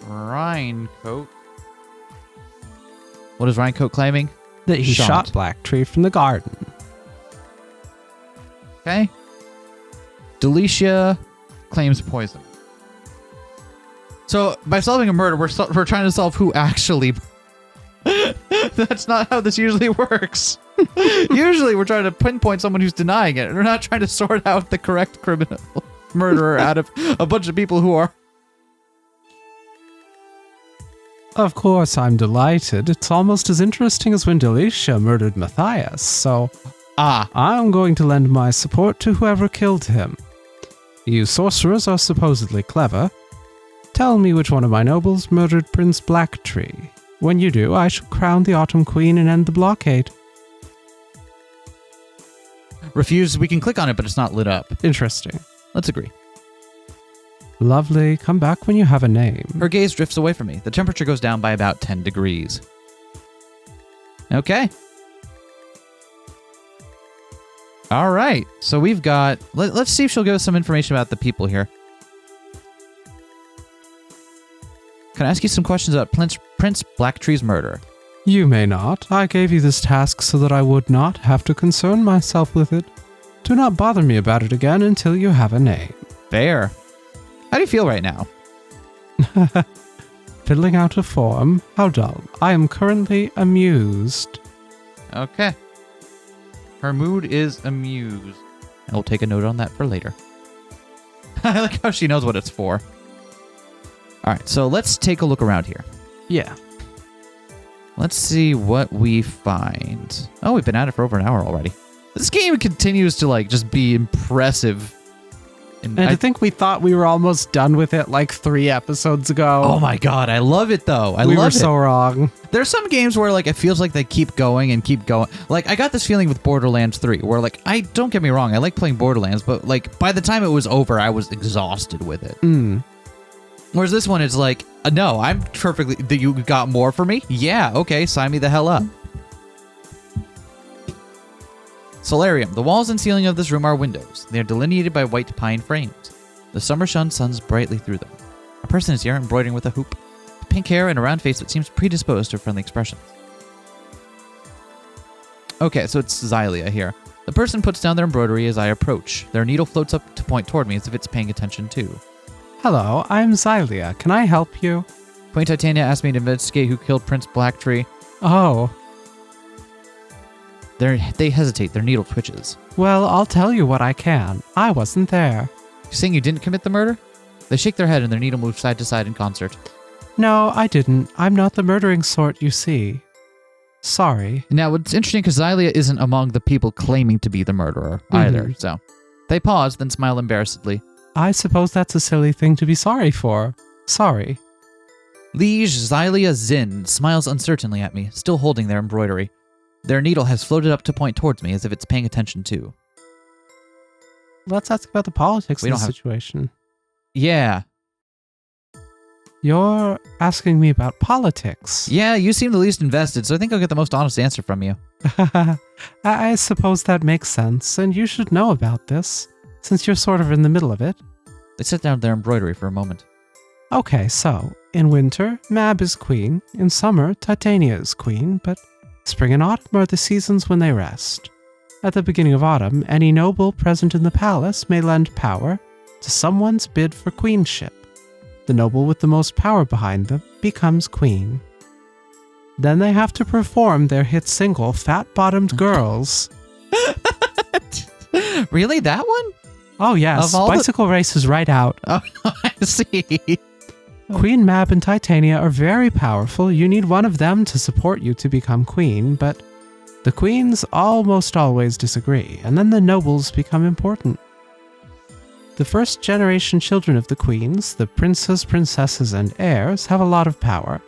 Rhinecoat. What is Rhinecoat claiming? That he shot Blacktree from the garden. Okay. Delicia claims poison. So by solving a murder, we're trying to solve who actually. That's not how this usually works. Usually we're trying to pinpoint someone who's denying it. We're not trying to sort out the correct criminal murderer out of a bunch of people who are. Of course, I'm delighted. It's almost as interesting as when Delicia murdered Matthias, so I'm going to lend my support to whoever killed him. You sorcerers are supposedly clever. Tell me which one of my nobles murdered Prince Blacktree. When you do, I shall crown the Autumn Queen and end the blockade. Refuse, we can click on it, but it's not lit up. Interesting. Let's agree. Lovely. Come back when you have a name. Her gaze drifts away from me. The temperature goes down by about 10 degrees. Okay. All right. So we've got... Let's see if she'll give us some information about the people here. Can I ask you some questions about Prince Blacktree's murder? You may not. I gave you this task so that I would not have to concern myself with it. Do not bother me about it again until you have a name. Fair. How do you feel right now? Fiddling out a form? How dull. I am currently amused. Okay. Her mood is amused. I'll take a note on that for later. I like how she knows what it's for. All right, so let's take a look around here. Yeah. Let's see what we find. Oh, we've been at it for over an hour already. This game continues to like just be impressive. And I think we thought we were almost done with it like 3 episodes ago. Oh my god, I love it though. We were so wrong. There's some games where like it feels like they keep going and keep going. Like I got this feeling with Borderlands 3 where like I don't get me wrong, I like playing Borderlands, but like by the time it was over, I was exhausted with it. Whereas this one is like, no, I'm perfectly. You got more for me? Yeah, okay, sign me the hell up. Solarium. The walls and ceiling of this room are windows. They are delineated by white pine frames. The summer sun shines brightly through them. A person is here embroidering with a hoop. Pink hair and a round face that seems predisposed to friendly expressions. Okay, so it's Xylia here. The person puts down their embroidery as I approach. Their needle floats up to point toward me as if it's paying attention too. Hello, I'm Xylia. Can I help you? Queen Titania asked me to investigate who killed Prince Blacktree. Oh. They hesitate. Their needle twitches. Well, I'll tell you what I can. I wasn't there. You saying you didn't commit the murder? They shake their head and their needle moves side to side in concert. No, I didn't. I'm not the murdering sort, you see. Sorry. Now, it's interesting because Xylia isn't among the people claiming to be the murderer either, so. They pause, then smile embarrassedly. I suppose that's a silly thing to be sorry for. Sorry. Liege Xylia Zin smiles uncertainly at me, still holding their embroidery. Their needle has floated up to point towards me as if it's paying attention too. Let's ask about the politics of the situation. Yeah. You're asking me about politics. Yeah, you seem the least invested, so I think I'll get the most honest answer from you. I suppose that makes sense, and you should know about this, since you're sort of in the middle of it. They set down their embroidery for a moment. Okay, so, in winter, Mab is queen. In summer, Titania is queen, but spring and autumn are the seasons when they rest. At the beginning of autumn, any noble present in the palace may lend power to someone's bid for queenship. The noble with the most power behind them becomes queen. Then they have to perform their hit single, Fat-Bottomed Girls. Really? That one? Oh, yes. Bicycle Race is right out. Oh, I see. Queen Mab and Titania are very powerful. You need one of them to support you to become queen, but the queens almost always disagree, and then the nobles become important. The first generation children of the queens, the princes, princesses, and heirs, have a lot of power.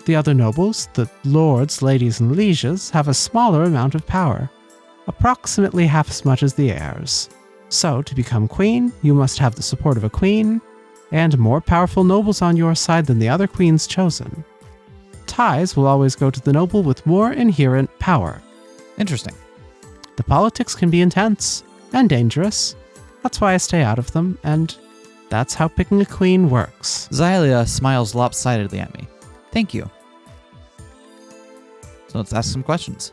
The other nobles, the lords, ladies, and lieges, have a smaller amount of power, approximately half as much as the heirs. So, to become queen, you must have the support of a queen, and more powerful nobles on your side than the other queens chosen. Ties will always go to the noble with more inherent power. Interesting. The politics can be intense and dangerous. That's why I stay out of them, and that's how picking a queen works. Xylia smiles lopsidedly at me. Thank you. So let's ask some questions.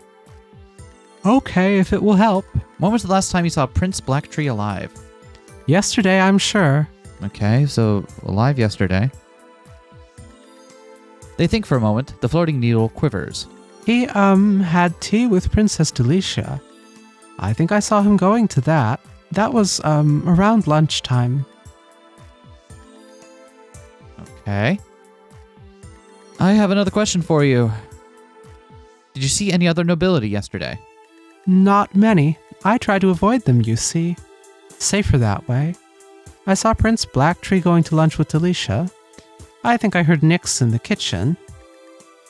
Okay, if it will help. When was the last time you saw Prince Blacktree alive? Yesterday, I'm sure. Okay, so alive yesterday. They think for a moment. The floating needle quivers. He, had tea with Princess Delicia. I think I saw him going to that. That was, around lunchtime. Okay. I have another question for you. Did you see any other nobility yesterday? Not many. I try to avoid them, you see. Safer that way. I saw Prince Blacktree going to lunch with Delicia. I think I heard Nyx in the kitchen.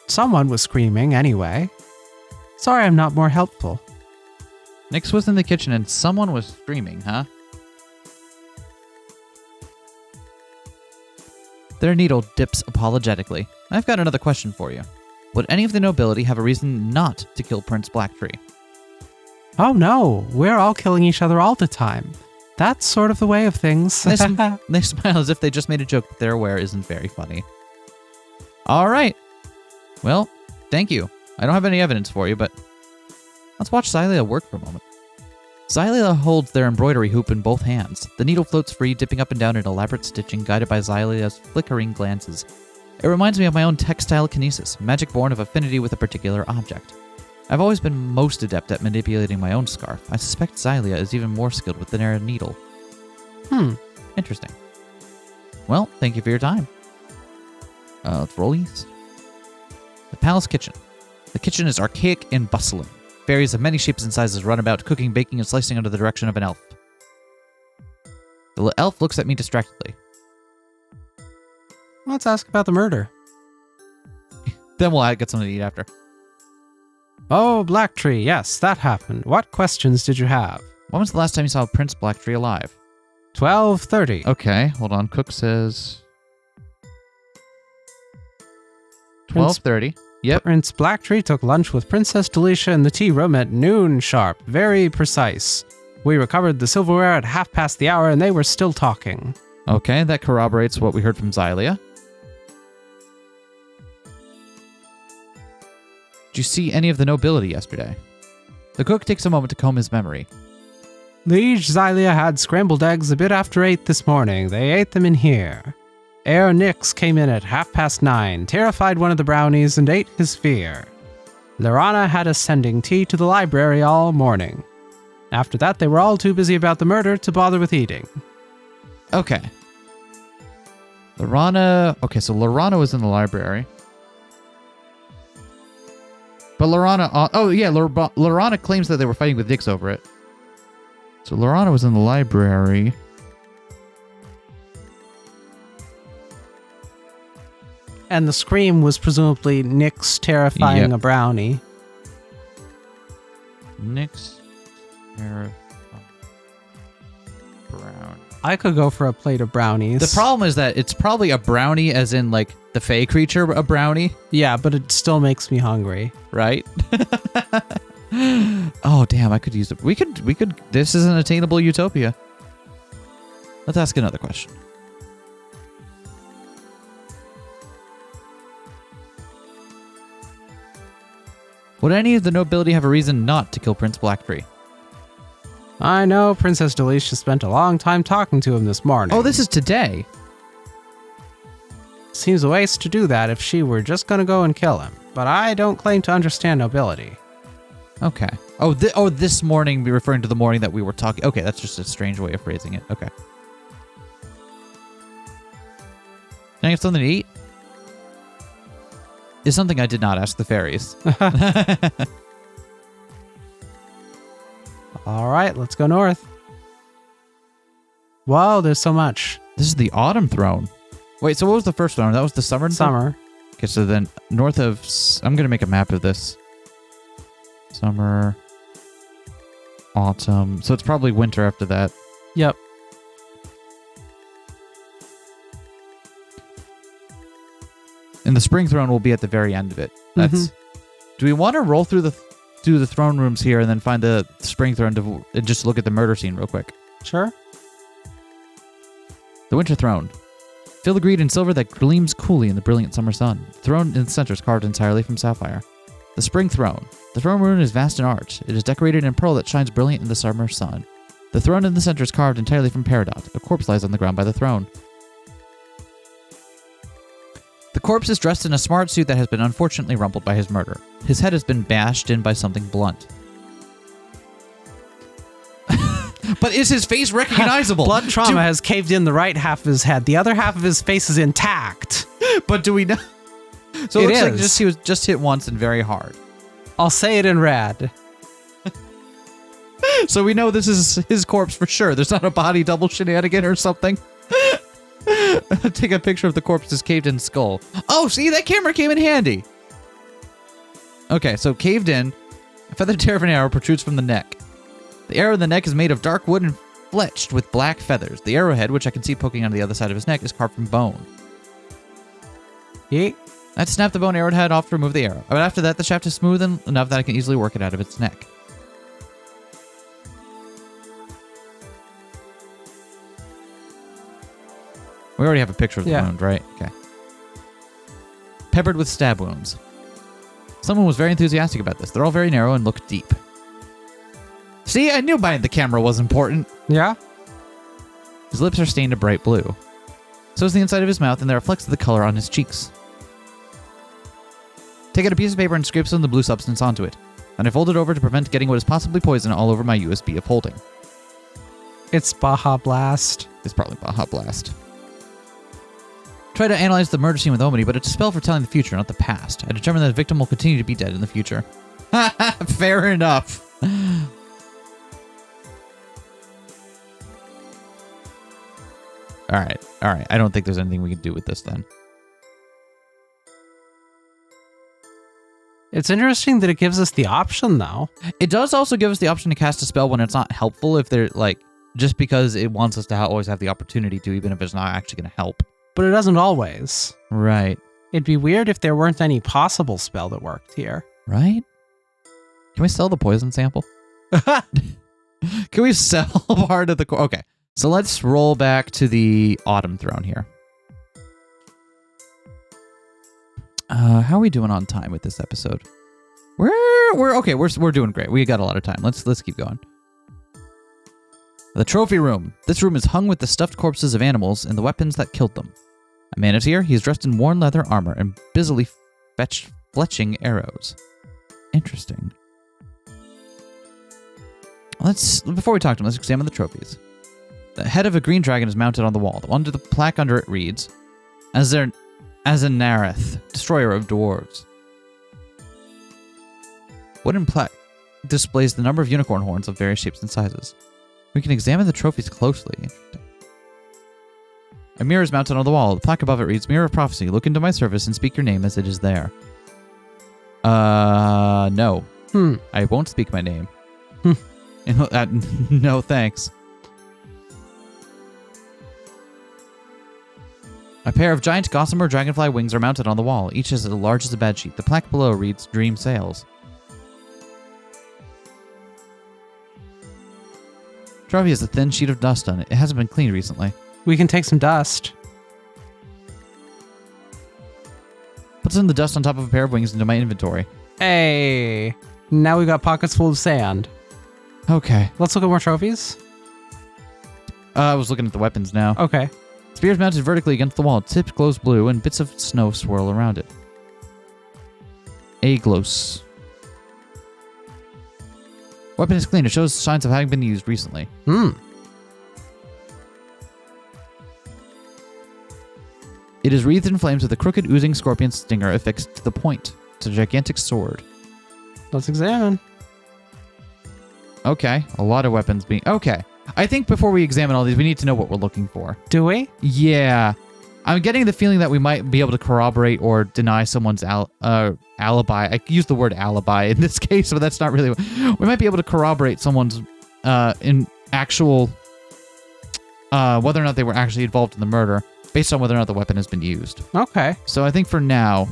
Someone was screaming, anyway. Sorry I'm not more helpful. Nyx was in the kitchen and someone was screaming, huh? Their needle dips apologetically. I've got another question for you. Would any of the nobility have a reason not to kill Prince Blacktree? Oh no, we're all killing each other all the time. That's sort of the way of things. They smile as if they just made a joke that they're aware isn't very funny. All right. Well, thank you. I don't have any evidence for you, but let's watch Xylia work for a moment. Xylia holds their embroidery hoop in both hands. The needle floats free, dipping up and down in elaborate stitching, guided by Xylia's flickering glances. It reminds me of my own textile kinesis, magic born of affinity with a particular object. I've always been most adept at manipulating my own scarf. I suspect Xylia is even more skilled with the needle. Interesting. Well, thank you for your time. Let's roll east. The palace kitchen. The kitchen is archaic and bustling. Fairies of many shapes and sizes run about, cooking, baking, and slicing under the direction of an elf. The elf looks at me distractedly. Let's ask about the murder. Then we'll get something to eat after. Oh, Blacktree, yes, that happened. What questions did you have? When was the last time you saw Prince Blacktree alive? 12:30. Okay, hold on. Cook says... Prince- 12:30. Yep. Prince Blacktree took lunch with Princess Delicia in the tea room at noon sharp. Very precise. We recovered the silverware at 1/2 the hour and they were still talking. Okay, that corroborates what we heard from Xylia. Did you see any of the nobility yesterday? The cook takes a moment to comb his memory. Liege Xylia had scrambled eggs a bit after 8 this morning. They ate them in here. Heir Nyx came in at 9:30, terrified one of the brownies, and ate his fear. Lorana had us sending tea to the library all morning. After that, they were all too busy about the murder to bother with eating. Okay. Lorana... Okay, so Lorana was in the library. But Lorana... Oh, yeah, Lorana claims that they were fighting with Nyx over it. So Lorana was in the library. And the scream was presumably Nyx terrifying a brownie. Nyx terrifying brownie. I could go for a plate of brownies. The problem is that it's probably a brownie as in, like, the Fey creature, a brownie. Yeah, but it still makes me hungry. Right? Oh, damn, I could use it. We could, this is an attainable utopia. Let's ask another question. Would any of the nobility have a reason not to kill Prince Blacktree? I know Princess Delicia spent a long time talking to him this morning. Oh, this is today. Seems a waste to do that if she were just gonna go and kill him. But I don't claim to understand nobility. Okay. Oh, this morning, referring to the morning that we were talking. Okay, that's just a strange way of phrasing it. Okay. Can I get something to eat? Is something I did not ask the fairies. All right, let's go north. Wow, there's so much. This is the autumn throne. Wait, so what was the first throne? That was the summer throne? Summer. Okay, so then north of... I'm going to make a map of this. Summer. Autumn. So it's probably winter after that. Yep. And the spring throne will be at the very end of it. That's. Do we want to roll through the throne rooms here and then find the spring throne and just look at the murder scene real quick? Sure. The winter throne. Filigreed in silver that gleams coolly in the brilliant summer sun. The throne in the center is carved entirely from sapphire. The spring throne. The throne room is vast and arched. It is decorated in pearl that shines brilliant in the summer sun. The throne in the center is carved entirely from peridot. A corpse lies on the ground by the throne. The corpse is dressed in a smart suit that has been unfortunately rumpled by his murder. His head has been bashed in by something blunt. But is his face recognizable? Blood trauma has caved in the right half of his head. The other half of his face is intact. But do we know? So it looks like he was just hit once and very hard. I'll say it in red. So we know this is his corpse for sure. There's not a body double shenanigan or something. Take a picture of the corpse's caved-in skull. Oh, see, that camera came in handy. Okay, so caved in, a feathered tear of an arrow protrudes from the neck. The arrow in the neck is made of dark wood and fletched with black feathers. The arrowhead, which I can see poking on the other side of his neck, is carved from bone. Yeet. I'd snap the bone arrowhead off to remove the arrow. But after that, the shaft is smooth enough that I can easily work it out of its neck. We already have a picture of the wound, right? Okay. Peppered with stab wounds. Someone was very enthusiastic about this. They're all very narrow and look deep. See, I knew buying the camera was important. Yeah? His lips are stained a bright blue. So is the inside of his mouth, and there are flecks of the color on his cheeks. Take out a piece of paper and scrape some of the blue substance onto it. And I fold it over to prevent getting what is possibly poison all over my USB of holding. It's Baja Blast. It's probably Baja Blast. Try to analyze the murder scene with Omity, but it's a spell for telling the future, not the past. I determine that the victim will continue to be dead in the future. Fair enough. All right. I don't think there's anything we can do with this then. It's interesting that it gives us the option, though. It does also give us the option to cast a spell when it's not helpful, if they're like, just because it wants us to always have the opportunity to, even if it's not actually going to help. But it doesn't always. Right. It'd be weird if there weren't any possible spell that worked here. Right? Can we sell the poison sample? Can we sell part of the... Okay, so let's roll back to the Autumn Throne here. How are we doing on time with this episode? We're doing great. We got a lot of time. Let's keep going. The trophy room. This room is hung with the stuffed corpses of animals and the weapons that killed them. A man is here. He is dressed in worn leather armor and busily fletching arrows. Interesting. Before we talk to him, let's examine the trophies. The head of a green dragon is mounted on the wall. Under the plaque under it reads, Azanareth, destroyer of dwarves. Wooden plaque displays the number of unicorn horns of various shapes and sizes. We can examine the trophies closely. Interesting. A mirror is mounted on the wall. The plaque above it reads, Mirror of Prophecy. Look into my service and speak your name as it is there. No. I won't speak my name. No, thanks. A pair of giant gossamer dragonfly wings are mounted on the wall. Each is as large as a bedsheet. The plaque below reads, Dream Sails. Trophy has a thin sheet of dust on it. It hasn't been cleaned recently. We can take some dust. Put some of the dust on top of a pair of wings into my inventory. Hey, now we got pockets full of sand. Okay. Let's look at more trophies. I was looking at the weapons now. Okay. Spears mounted vertically against the wall. Tip glows blue and bits of snow swirl around it. Aglos. Weapon is clean. It shows signs of having been used recently. It is wreathed in flames with a crooked, oozing scorpion stinger affixed to the point. It's a gigantic sword. Let's examine. Okay. A lot of weapons being... Okay. I think before we examine all these, we need to know what we're looking for. Do we? Yeah. I'm getting the feeling that we might be able to corroborate or deny someone's alibi. I use the word alibi in this case, but that's not really... We might be able to corroborate someone's in actual... whether or not they were actually involved in the murder, based on whether or not the weapon has been used. Okay. So I think for now,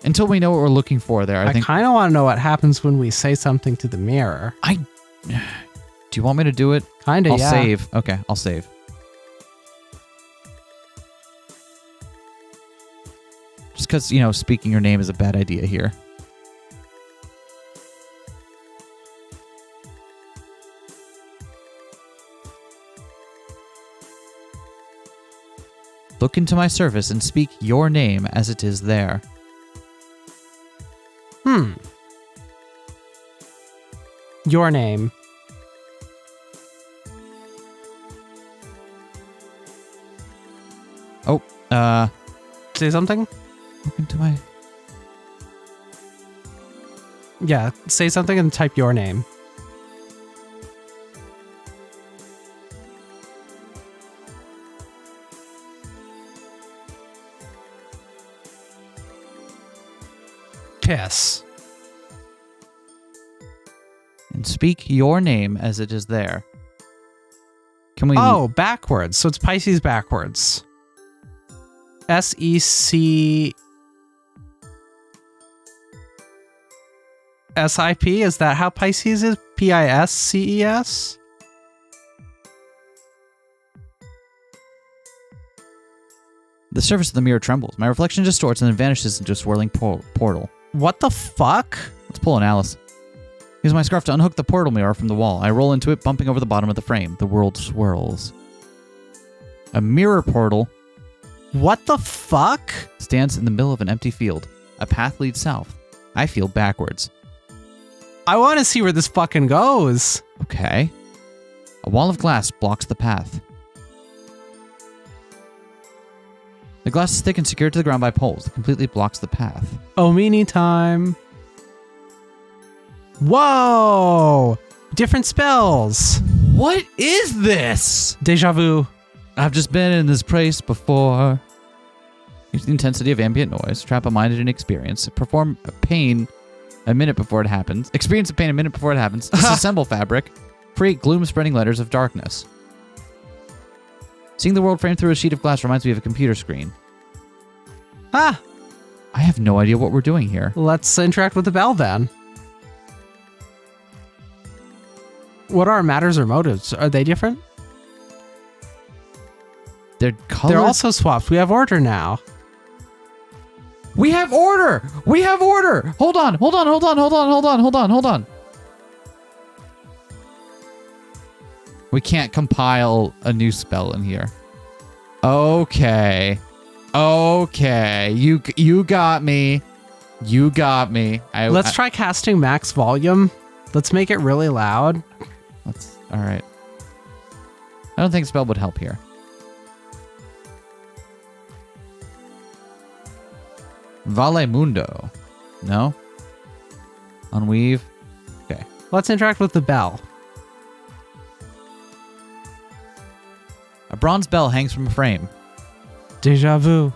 until we know what we're looking for there, I think... kind of want to know what happens when we say something to the mirror. Do you want me to do it? Kind of, yeah. I'll save. Okay, I'll save. Just because, speaking your name is a bad idea here. Look into my service and speak your name as it is there. Your name. Oh, say something? Look into my... Yeah, say something and type your name. Piss. And speak your name as it is there. Can we... Oh, backwards. So it's Pisces backwards. SEC... SIP? Is that how Pisces is? PISCES? The surface of the mirror trembles. My reflection distorts and then vanishes into a swirling portal. What the fuck? Let's pull an Alice. Use my scarf to unhook the portal mirror from the wall. I roll into it, bumping over the bottom of the frame. The world swirls. A mirror portal... What the fuck? Stands in the middle of an empty field. A path leads south. I feel backwards. I want to see where this fucking goes. Okay. A wall of glass blocks the path. The glass is thick and secured to the ground by poles that completely blocks the path. Omini time. Whoa! Different spells. What is this? Deja vu. I've just been in this place before. Use the intensity of ambient noise. Trap a mind in experience. Perform a pain a minute before it happens. Experience a pain a minute before it happens. Disassemble fabric. Create gloom-spreading letters of darkness. Seeing the world framed through a sheet of glass reminds me of a computer screen. Ah! I have no idea what we're doing here. Let's interact with the bell then. What are matters or motives? Are they different? They're colored. They're also swapped. We have order now. We have order! We have order! Hold on. We can't compile a new spell in here. Okay. You got me. Let's try casting max volume. Let's make it really loud. All right. I don't think spell would help here. Vale Mundo. No? Unweave. Okay. Let's interact with the bell. A bronze bell hangs from a frame. Deja vu.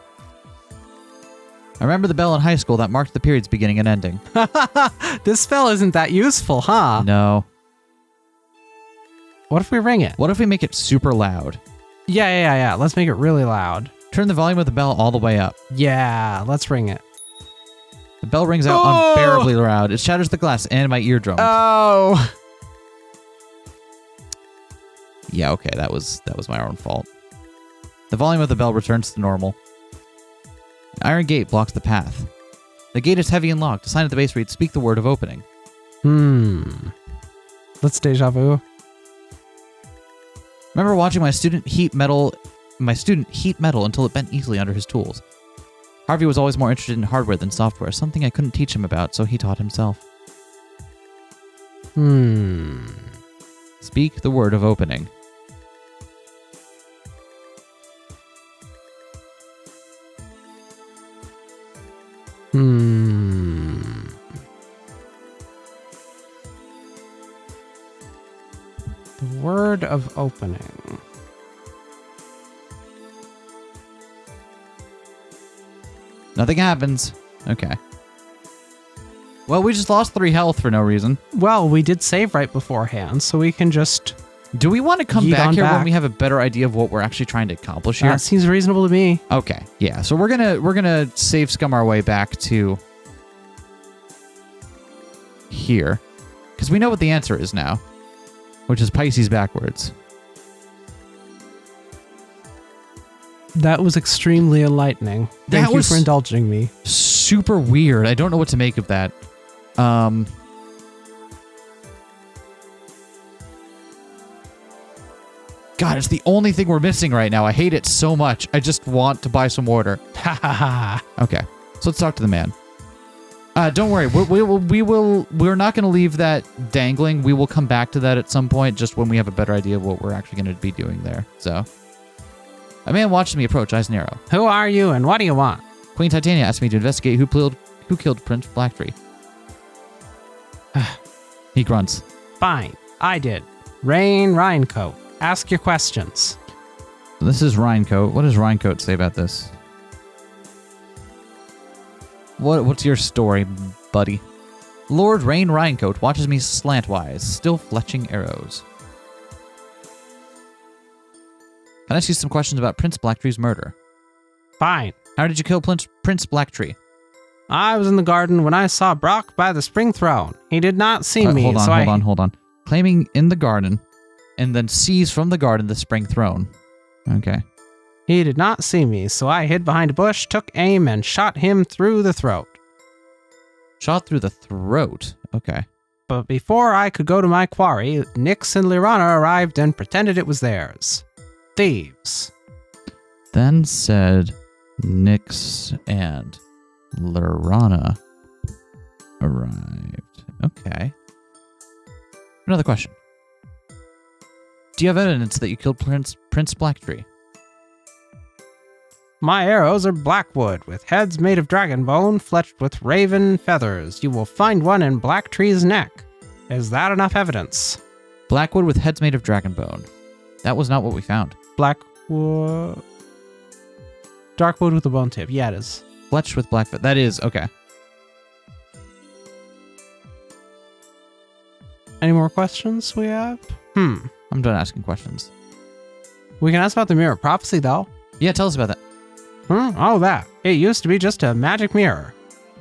I remember the bell in high school that marked the period's beginning and ending. This spell isn't that useful, huh? No. What if we ring it? What if we make it super loud? Yeah. Let's make it really loud. Turn the volume of the bell all the way up. Yeah, let's ring it. The bell rings out unbearably loud. It shatters the glass and my eardrum. Oh. Yeah, okay, that was my own fault. The volume of the bell returns to normal. An iron gate blocks the path. The gate is heavy and locked. A sign at the base reads, "Speak the word of opening." Let's deja vu. Remember watching my student heat metal until it bent easily under his tools. Harvey was always more interested in hardware than software, something I couldn't teach him about, so he taught himself. Speak the word of opening. The word of opening. Nothing happens. Okay. Well, we just lost 3 health for no reason. Well, we did save right beforehand, so we can just... Do we want to come Yeet back on here when back. we have a better idea of what we're actually trying to accomplish here? That seems reasonable to me. Okay, yeah. So we're gonna save scum our way back to here, because we know what the answer is now, which is Pisces backwards. That was extremely enlightening. Thank you for indulging me. Super weird. I don't know what to make of that. God, it's the only thing we're missing right now. I hate it so much. I just want to buy some water. Okay, so let's talk to the man. Don't worry. We're not going to leave that dangling. We will come back to that at some point, just when we have a better idea of what we're actually going to be doing there. So, a man watches me approach, eyes narrow. Who are you and what do you want? Queen Titania asked me to investigate who killed Prince Blacktree. He grunts. Fine, I did. Rain Rhinecoat. Ask your questions. This is Rhinecoat. What does Rhinecoat say about this? What's your story, buddy? Lord Rain Rhinecoat watches me slantwise, still fletching arrows. Can I ask you some questions about Prince Blacktree's murder? Fine. How did you kill Prince Blacktree? I was in the garden when I saw Brock by the spring throne. He did not see me, hold so on. Claiming in the garden, and then sees from the garden the spring throne. Okay. He did not see me, so I hid behind a bush, took aim, and shot him through the throat. Shot through the throat. Okay. But before I could go to my quarry, Nyx and Lyrana arrived and pretended it was theirs. Thieves. Then said Nyx and Lyrana arrived. Okay. Another question. Do you have evidence that you killed Prince Blacktree? My arrows are blackwood, with heads made of dragon bone, fletched with raven feathers. You will find one in Blacktree's neck. Is that enough evidence? Blackwood with heads made of dragon bone. That was not what we found. Blackwood... Darkwood with a bone tip. Yeah, it is. Fletched with black... That is, okay. Any more questions we have? I'm done asking questions. We can ask about the mirror of prophecy, though. Yeah, tell us about that. Oh, that. It used to be just a magic mirror.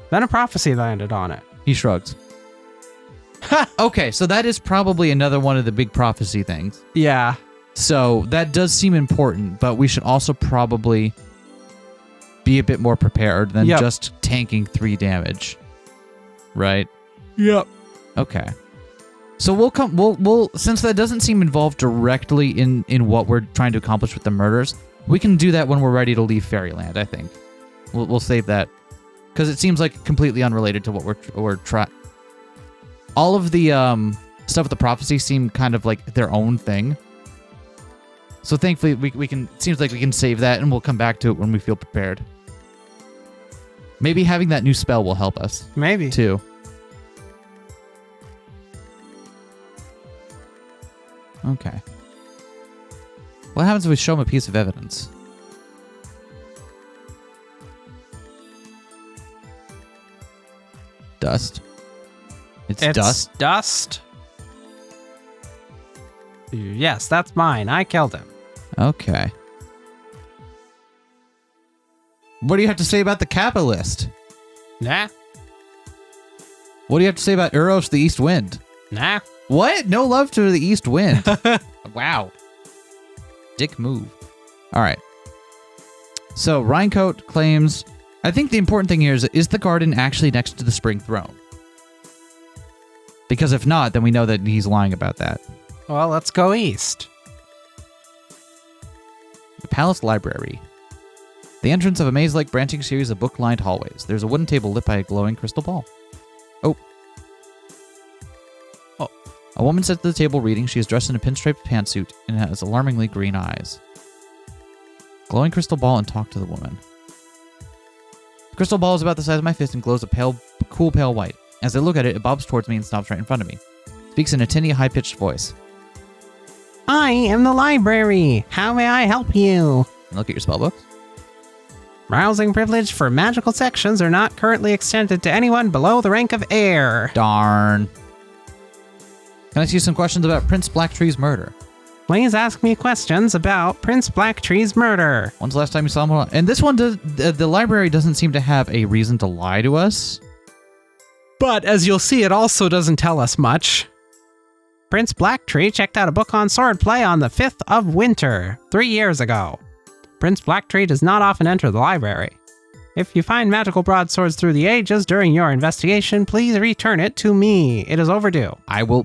Then a prophecy landed on it. He shrugs. Okay, so that is probably another one of the big prophecy things. Yeah. So that does seem important, but we should also probably be a bit more prepared than just tanking 3 damage. Right? Yep. Okay. So we'll since that doesn't seem involved directly in what we're trying to accomplish with the murders, we can do that when we're ready to leave Fairyland, I think. We'll save that because it seems like completely unrelated to what we're trying. All of the stuff with the prophecy seem kind of like their own thing. So thankfully we can seems like we can save that and we'll come back to it when we feel prepared. Maybe having that new spell will help us. Maybe. Too. Okay. What happens if we show him a piece of evidence? Dust. It's dust. Dust. Yes, that's mine. I killed him. Okay. What do you have to say about the capitalist? Nah. What do you have to say about Uros the East Wind? Nah. What? No love to the East Wind. Wow. Dick move. All right. So Rhinecoat claims, I think the important thing here is the garden actually next to the spring throne? Because if not, then we know that he's lying about that. Well, let's go east. The Palace Library. The entrance of a maze-like branching series of book-lined hallways. There's a wooden table lit by a glowing crystal ball. Oh. A woman sits at the table reading. She is dressed in a pinstriped pantsuit and has alarmingly green eyes. Glowing crystal ball and talk to the woman. The crystal ball is about the size of my fist and glows a cool pale white. As I look at it, it bobs towards me and stops right in front of me. Speaks in a tinny, high-pitched voice. I am the library. How may I help you? And look at your spellbooks. Browsing privilege for magical sections are not currently extended to anyone below the rank of heir. Darn. Can I ask you some questions about Prince Blacktree's murder? Please ask me questions about Prince Blacktree's murder. When's the last time you saw him? And this one, the library doesn't seem to have a reason to lie to us. But as you'll see, it also doesn't tell us much. Prince Blacktree checked out a book on swordplay on the 5th of winter, 3 years ago. Prince Blacktree does not often enter the library. If you find magical broadswords through the ages during your investigation, please return it to me. It is overdue.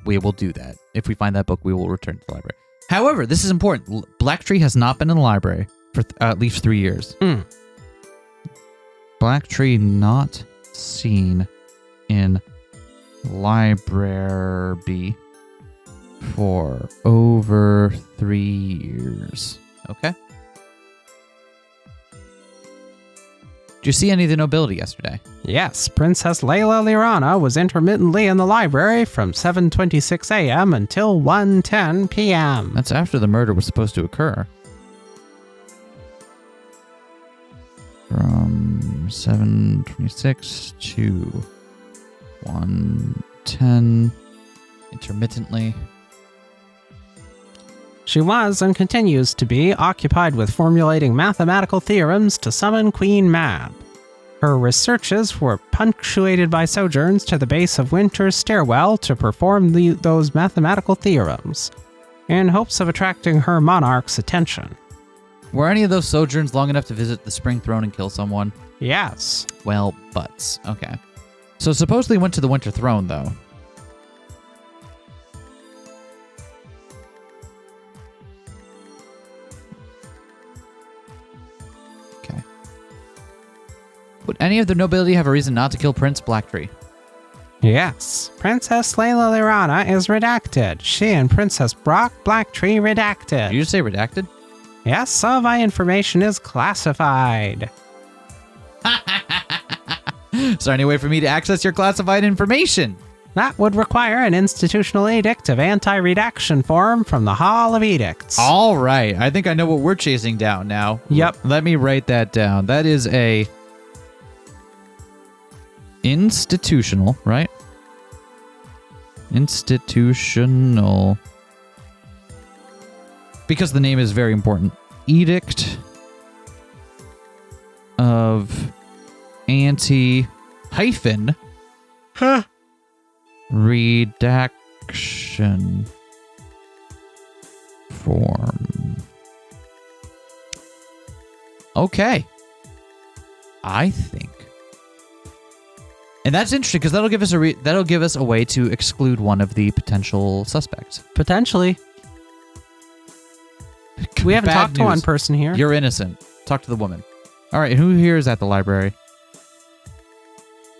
We will do that. If we find that book, we will return to the library. However, this is important. Blacktree has not been in the library for at least 3 years. Blacktree not seen in library for over 3 years. Okay. Did you see any of the nobility yesterday? Yes, Princess Layla Lirana was intermittently in the library from 7:26 a.m. until 1:10 p.m. That's after the murder was supposed to occur. From 7:26 to 1:10 intermittently. She was and continues to be occupied with formulating mathematical theorems to summon Queen Mab. Her researches were punctuated by sojourns to the base of Winter's stairwell to perform those mathematical theorems, in hopes of attracting her monarch's attention. Were any of those sojourns long enough to visit the Spring Throne and kill someone? Yes. Well, butts. Okay. So supposedly went to the Winter Throne, though. Okay. Would any of the nobility have a reason not to kill Prince Blacktree? Yes. Princess Layla Lirana is redacted. She and Princess Brock Blacktree redacted. Did you just say redacted? Yes, some of my information is classified. Is there any way for me to access your classified information? That would require an institutional edict of anti-redaction form from the Hall of Edicts. All right. I think I know what we're chasing down now. Yep. Let me write that down. That is a institutional, right? Institutional. Because the name is very important. Edict of anti-hyphen redaction form. Okay. I think. And that's interesting because that'll give us a way to exclude one of the potential suspects. Potentially. We haven't talked to one person here. You're innocent. Talk to the woman. All right, who here is at the library?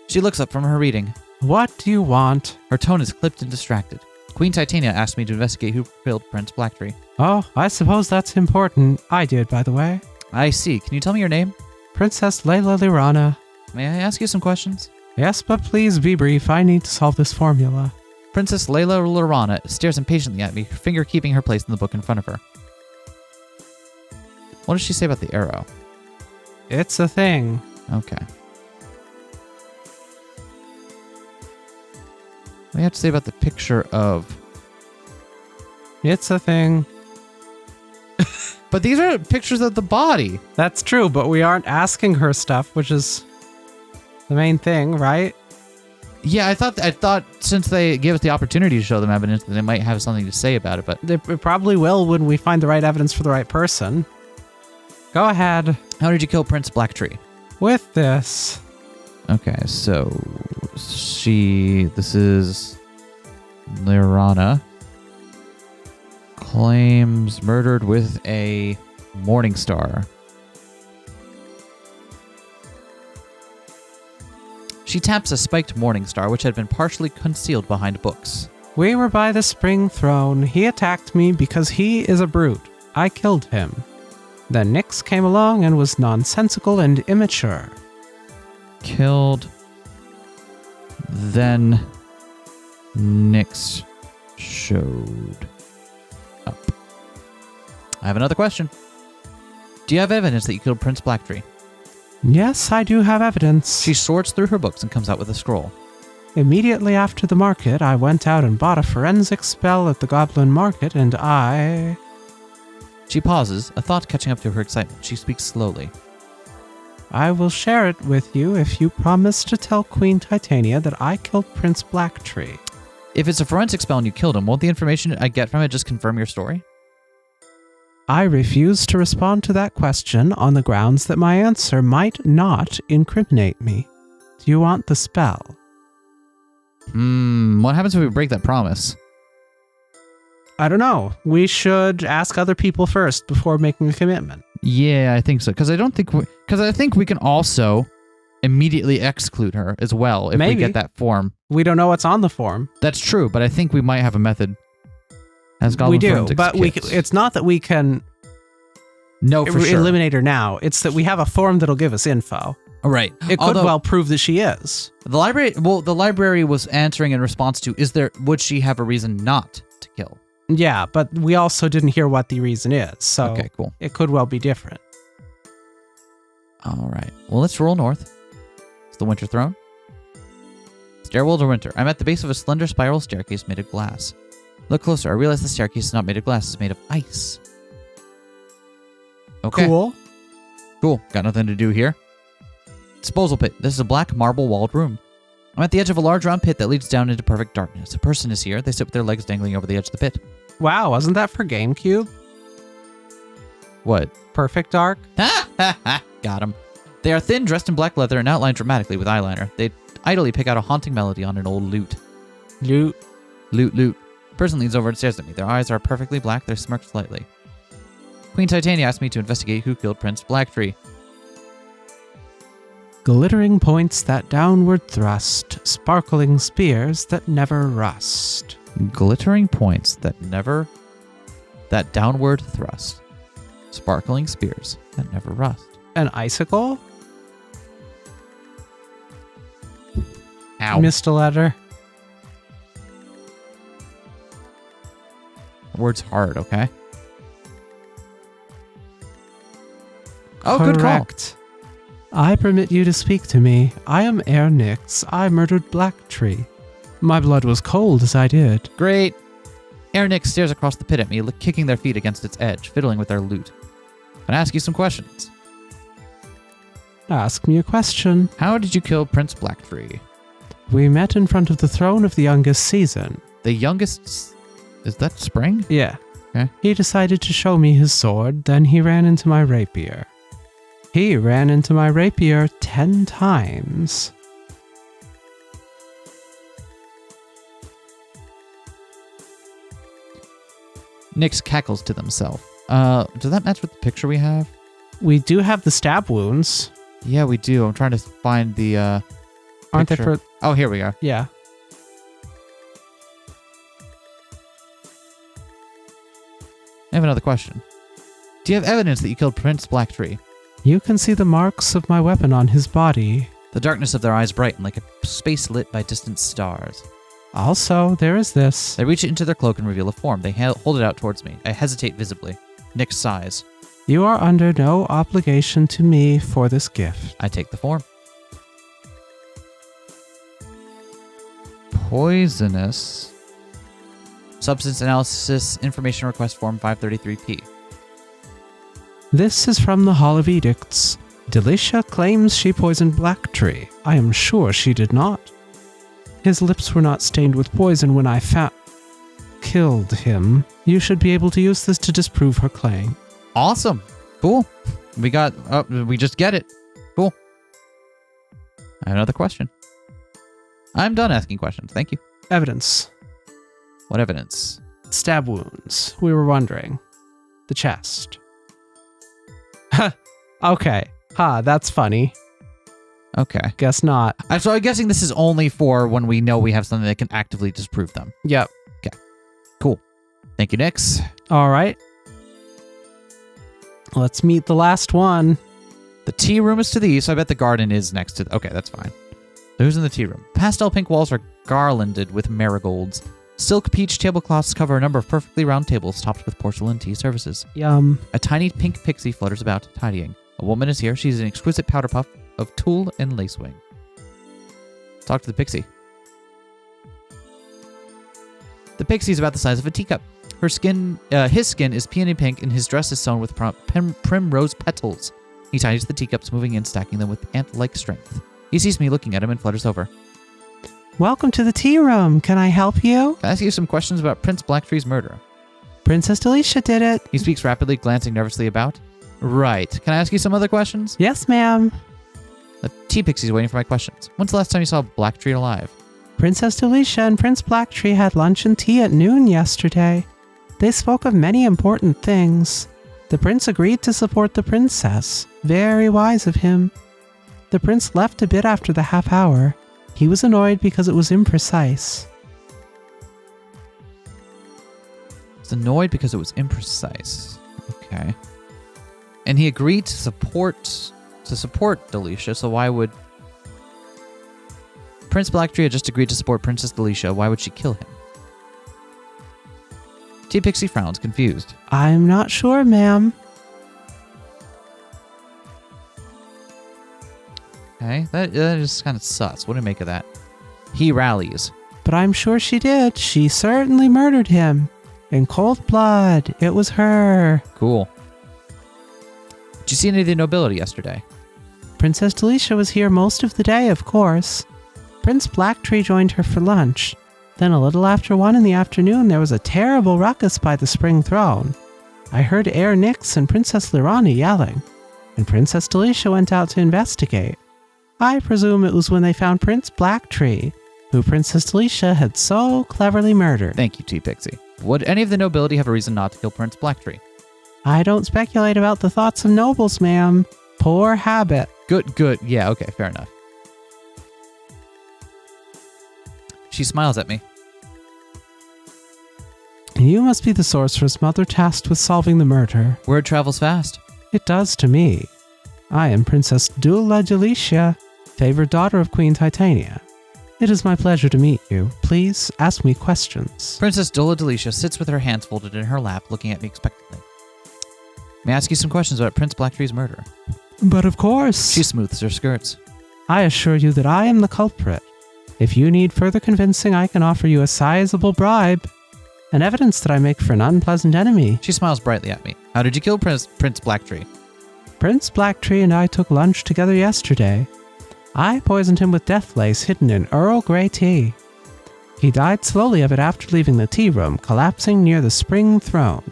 She looks up from her reading. What do you want? Her tone is clipped and distracted. Queen Titania asked me to investigate who killed Prince Blacktree. Oh, I suppose that's important. I did, by the way. I see. Can you tell me your name? Princess Layla Lirana. May I ask you some questions? Yes, but please be brief. I need to solve this formula. Princess Layla Lirana stares impatiently at me, her finger keeping her place in the book in front of her. What does she say about the arrow? It's a thing. Okay. What do you have to say about the picture of... It's a thing. But these are pictures of the body. That's true, but we aren't asking her stuff, which is the main thing, right? Yeah, I thought since they gave us the opportunity to show them evidence, that they might have something to say about it, but... They probably will when we find the right evidence for the right person. Go ahead. How did you kill Prince Blacktree? With this. Okay, so... This is... Lirana. Claims murdered with a morning star. She taps a spiked morning star, which had been partially concealed behind books. We were by the spring throne. He attacked me because he is a brute. I killed him. Then Nyx came along and was nonsensical and immature. Killed. Then Nyx showed up. I have another question. Do you have evidence that you killed Prince Blacktree? Yes, I do have evidence. She sorts through her books and comes out with a scroll. Immediately after the market, I went out and bought a forensic spell at the Goblin Market, and I... She pauses, a thought catching up to her excitement. She speaks slowly. I will share it with you if you promise to tell Queen Titania that I killed Prince Blacktree. If it's a forensic spell and you killed him, won't the information I get from it just confirm your story? I refuse to respond to that question on the grounds that my answer might not incriminate me. Do you want the spell? What happens if we break that promise? I don't know. We should ask other people first before making a commitment. Yeah, I think so. Because I think we can also immediately exclude her as well if we get that form. We don't know what's on the form. That's true, but I think we might have a method. As Goblin we do, Forensics but kits. it's not that we can eliminate her now. It's that we have a form that'll give us info. Right. It could well prove that she is. The library was answering in response to, would she have a reason not to kill? Yeah, but we also didn't hear what the reason is, so okay, cool. It could well be different. All right. Well, let's roll north. It's the Winter Throne. Stairwell to Winter. I'm at the base of a slender spiral staircase made of glass. Look closer. I realize the staircase is not made of glass. It's made of ice. Okay. Cool. Got nothing to do here. Disposal pit. This is a black marble-walled room. I'm at the edge of a large round pit that leads down into perfect darkness. A person is here. They sit with their legs dangling over the edge of the pit. Wow, wasn't that for GameCube? What? Perfect Dark? Ha ha ha! Got him. They are thin, dressed in black leather, and outlined dramatically with eyeliner. They idly pick out a haunting melody on an old lute. Lute. Lute, lute. The person leans over and stares at me. Their eyes are perfectly black. They smirk slightly. Queen Titania asked me to investigate who killed Prince Blacktree. Glittering points that downward thrust, sparkling spears that never rust. Glittering points that downward thrust. Sparkling spears that never rust. An icicle? Ow. Missed a letter. The word's hard, okay? Oh, good call. Correct. I permit you to speak to me. I am Air Nix. I murdered Blacktree. My blood was cold as I did. Great. Nick stares across the pit at me, kicking their feet against its edge, fiddling with their loot. Can I ask you some questions? Ask me a question. How did you kill Prince Blacktree? We met in front of the throne of the youngest season. The youngest... Is that Spring? Yeah. Okay. He decided to show me his sword, then he ran into my rapier. He ran into my rapier 10 times. Nyx cackles to themselves. Does that match with the picture we have? We do have the stab wounds. Yeah, we do. I'm trying to find the Aren't they picture. for... Oh, here we go. Yeah. I have another question. Do you have evidence that you killed Prince Blacktree? You can see the marks of my weapon on his body. The darkness of their eyes brighten like a space lit by distant stars. Also, there is this. They reach into their cloak and reveal a form. They hold it out towards me. I hesitate visibly. Nyx sighs. You are under no obligation to me for this gift. I take the form. Poisonous. Substance analysis information request form 533P. This is from the Hall of Edicts. Delicia claims she poisoned Blacktree. I am sure she did not. His lips were not stained with poison when I killed him. You should be able to use this to disprove her claim. Awesome. Cool. We just get it. Cool. I have another question. I'm done asking questions. Thank you. Evidence. What evidence? Stab wounds. We were wondering. The chest. Okay. That's funny. Okay. Guess not. So I'm guessing this is only for when we know we have something that can actively disprove them. Yep. Okay. Cool. Thank you, Nyx. All right. Let's meet the last one. The tea room is to the east. I bet the garden is next to... Okay, that's fine. So who's in the tea room? Pastel pink walls are garlanded with marigolds. Silk peach tablecloths cover a number of perfectly round tables topped with porcelain tea services. Yum. A tiny pink pixie flutters about, tidying. A woman is here. She's an exquisite powder puff of tulle and lacewing. Talk to the pixie. The pixie is about the size of a teacup. His skin is peony pink, and his dress is sewn with primrose petals. He tidies the teacups, moving in, stacking them with ant-like strength. He sees me looking at him and flutters over. Welcome to the tea room. Can I help you? Can I ask you some questions about Prince Blacktree's murder? Princess Delicia did it. He speaks rapidly, glancing nervously about. Right. Can I ask you some other questions? Yes, ma'am. The tea pixie's waiting for my questions. When's the last time you saw Blacktree alive? Princess Delicia and Prince Blacktree had lunch and tea at noon yesterday. They spoke of many important things. The prince agreed to support the princess. Very wise of him. The prince left a bit after the half hour. He was annoyed because it was imprecise. He's annoyed because it was imprecise. Okay. And he agreed to support Delicia, so why would... Prince Blacktree had just agreed to support Princess Delicia. Why would she kill him? Tea Pixie frowns, confused. I'm not sure, ma'am. Okay, that is kind of sus. What do you make of that? He rallies. But I'm sure she did. She certainly murdered him. In cold blood. It was her. Cool. Did you see any of the nobility yesterday? Princess Delicia was here most of the day, of course. Prince Blacktree joined her for lunch. Then a little after 1 in the afternoon, there was a terrible ruckus by the spring throne. I heard Air Nix and Princess Lirani yelling, and Princess Delicia went out to investigate. I presume it was when they found Prince Blacktree, who Princess Delicia had so cleverly murdered. Thank you, Tea Pixie. Would any of the nobility have a reason not to kill Prince Blacktree? I don't speculate about the thoughts of nobles, ma'am. Poor habit. Good. Yeah, okay, fair enough. She smiles at me. You must be the sorceress mother tasked with solving the murder. Word travels fast. It does to me. I am Princess Dula Delicia, favored daughter of Queen Titania. It is my pleasure to meet you. Please ask me questions. Princess Dula Delicia sits with her hands folded in her lap, looking at me expectantly. May I ask you some questions about Prince Blacktree's murder? But of course. She smooths her skirts. I assure you that I am the culprit. If you need further convincing, I can offer you a sizable bribe. An evidence that I make for an unpleasant enemy. She smiles brightly at me. How did you kill Prince Blacktree? Prince Blacktree and I took lunch together yesterday. I poisoned him with death lace hidden in Earl Grey tea. He died slowly of it after leaving the tea room, collapsing near the spring throne.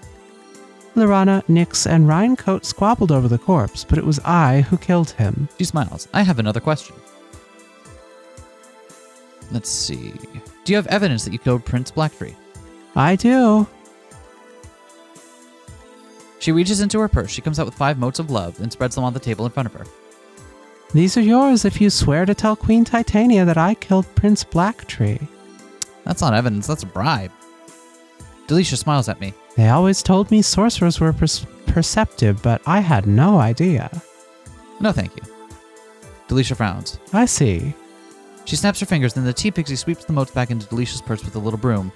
Lorana, Nyx, and Rhinecoat squabbled over the corpse, but it was I who killed him. She smiles. I have another question. Let's see. Do you have evidence that you killed Prince Blacktree? I do. She reaches into her purse. She comes out with 5 motes of love and spreads them on the table in front of her. These are yours if you swear to tell Queen Titania that I killed Prince Blacktree. That's not evidence. That's a bribe. Delicia smiles at me. They always told me sorcerers were perceptive, but I had no idea. No, thank you. Delicia frowns. I see. She snaps her fingers, then the tea pixie sweeps the motes back into Delicia's purse with a little broom.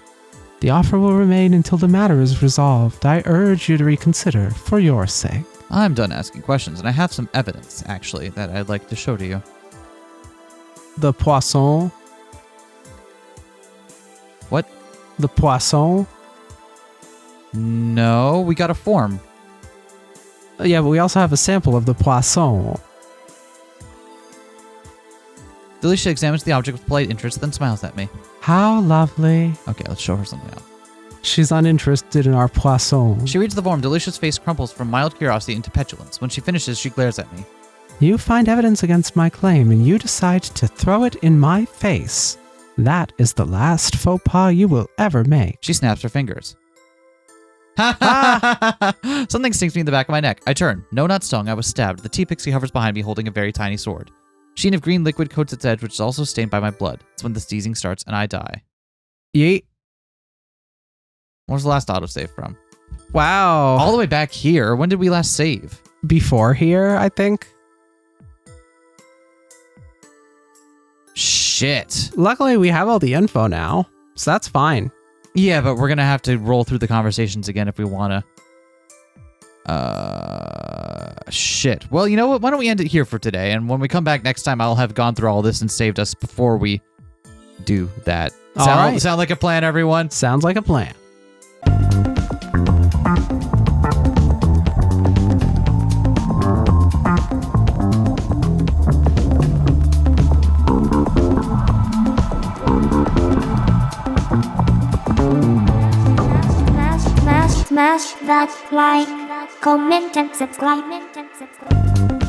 The offer will remain until the matter is resolved. I urge you to reconsider, for your sake. I'm done asking questions, and I have some evidence, actually, that I'd like to show to you. The poisson. What? The poisson. No, we got a form. Yeah, but we also have a sample of the poisson. Delicia examines the object with polite interest, then smiles at me. How lovely. Okay, let's show her something else. She's uninterested in our poisson. She reads the form. Delicia's face crumples from mild curiosity into petulance. When she finishes, she glares at me. You find evidence against my claim, and you decide to throw it in my face. That is the last faux pas you will ever make. She snaps her fingers. Something stings me in the back of my neck. I turn. No, not stung. I was stabbed. The tea pixie hovers behind me, holding a very tiny sword. Sheen of green liquid coats its edge, which is also stained by my blood. It's when the sneezing starts, and I die. Yeet. Where's the last autosave from? Wow. All the way back here. When did we last save? Before here, I think. Shit. Luckily, we have all the info now, so that's fine. Yeah, but we're going to have to roll through the conversations again if we want to. Shit. Well, you know what? Why don't we end it here for today? And when we come back next time, I'll have gone through all this and saved us before we do that. Sound like a plan, everyone? Sounds like a plan. Smash that like, comment and subscribe.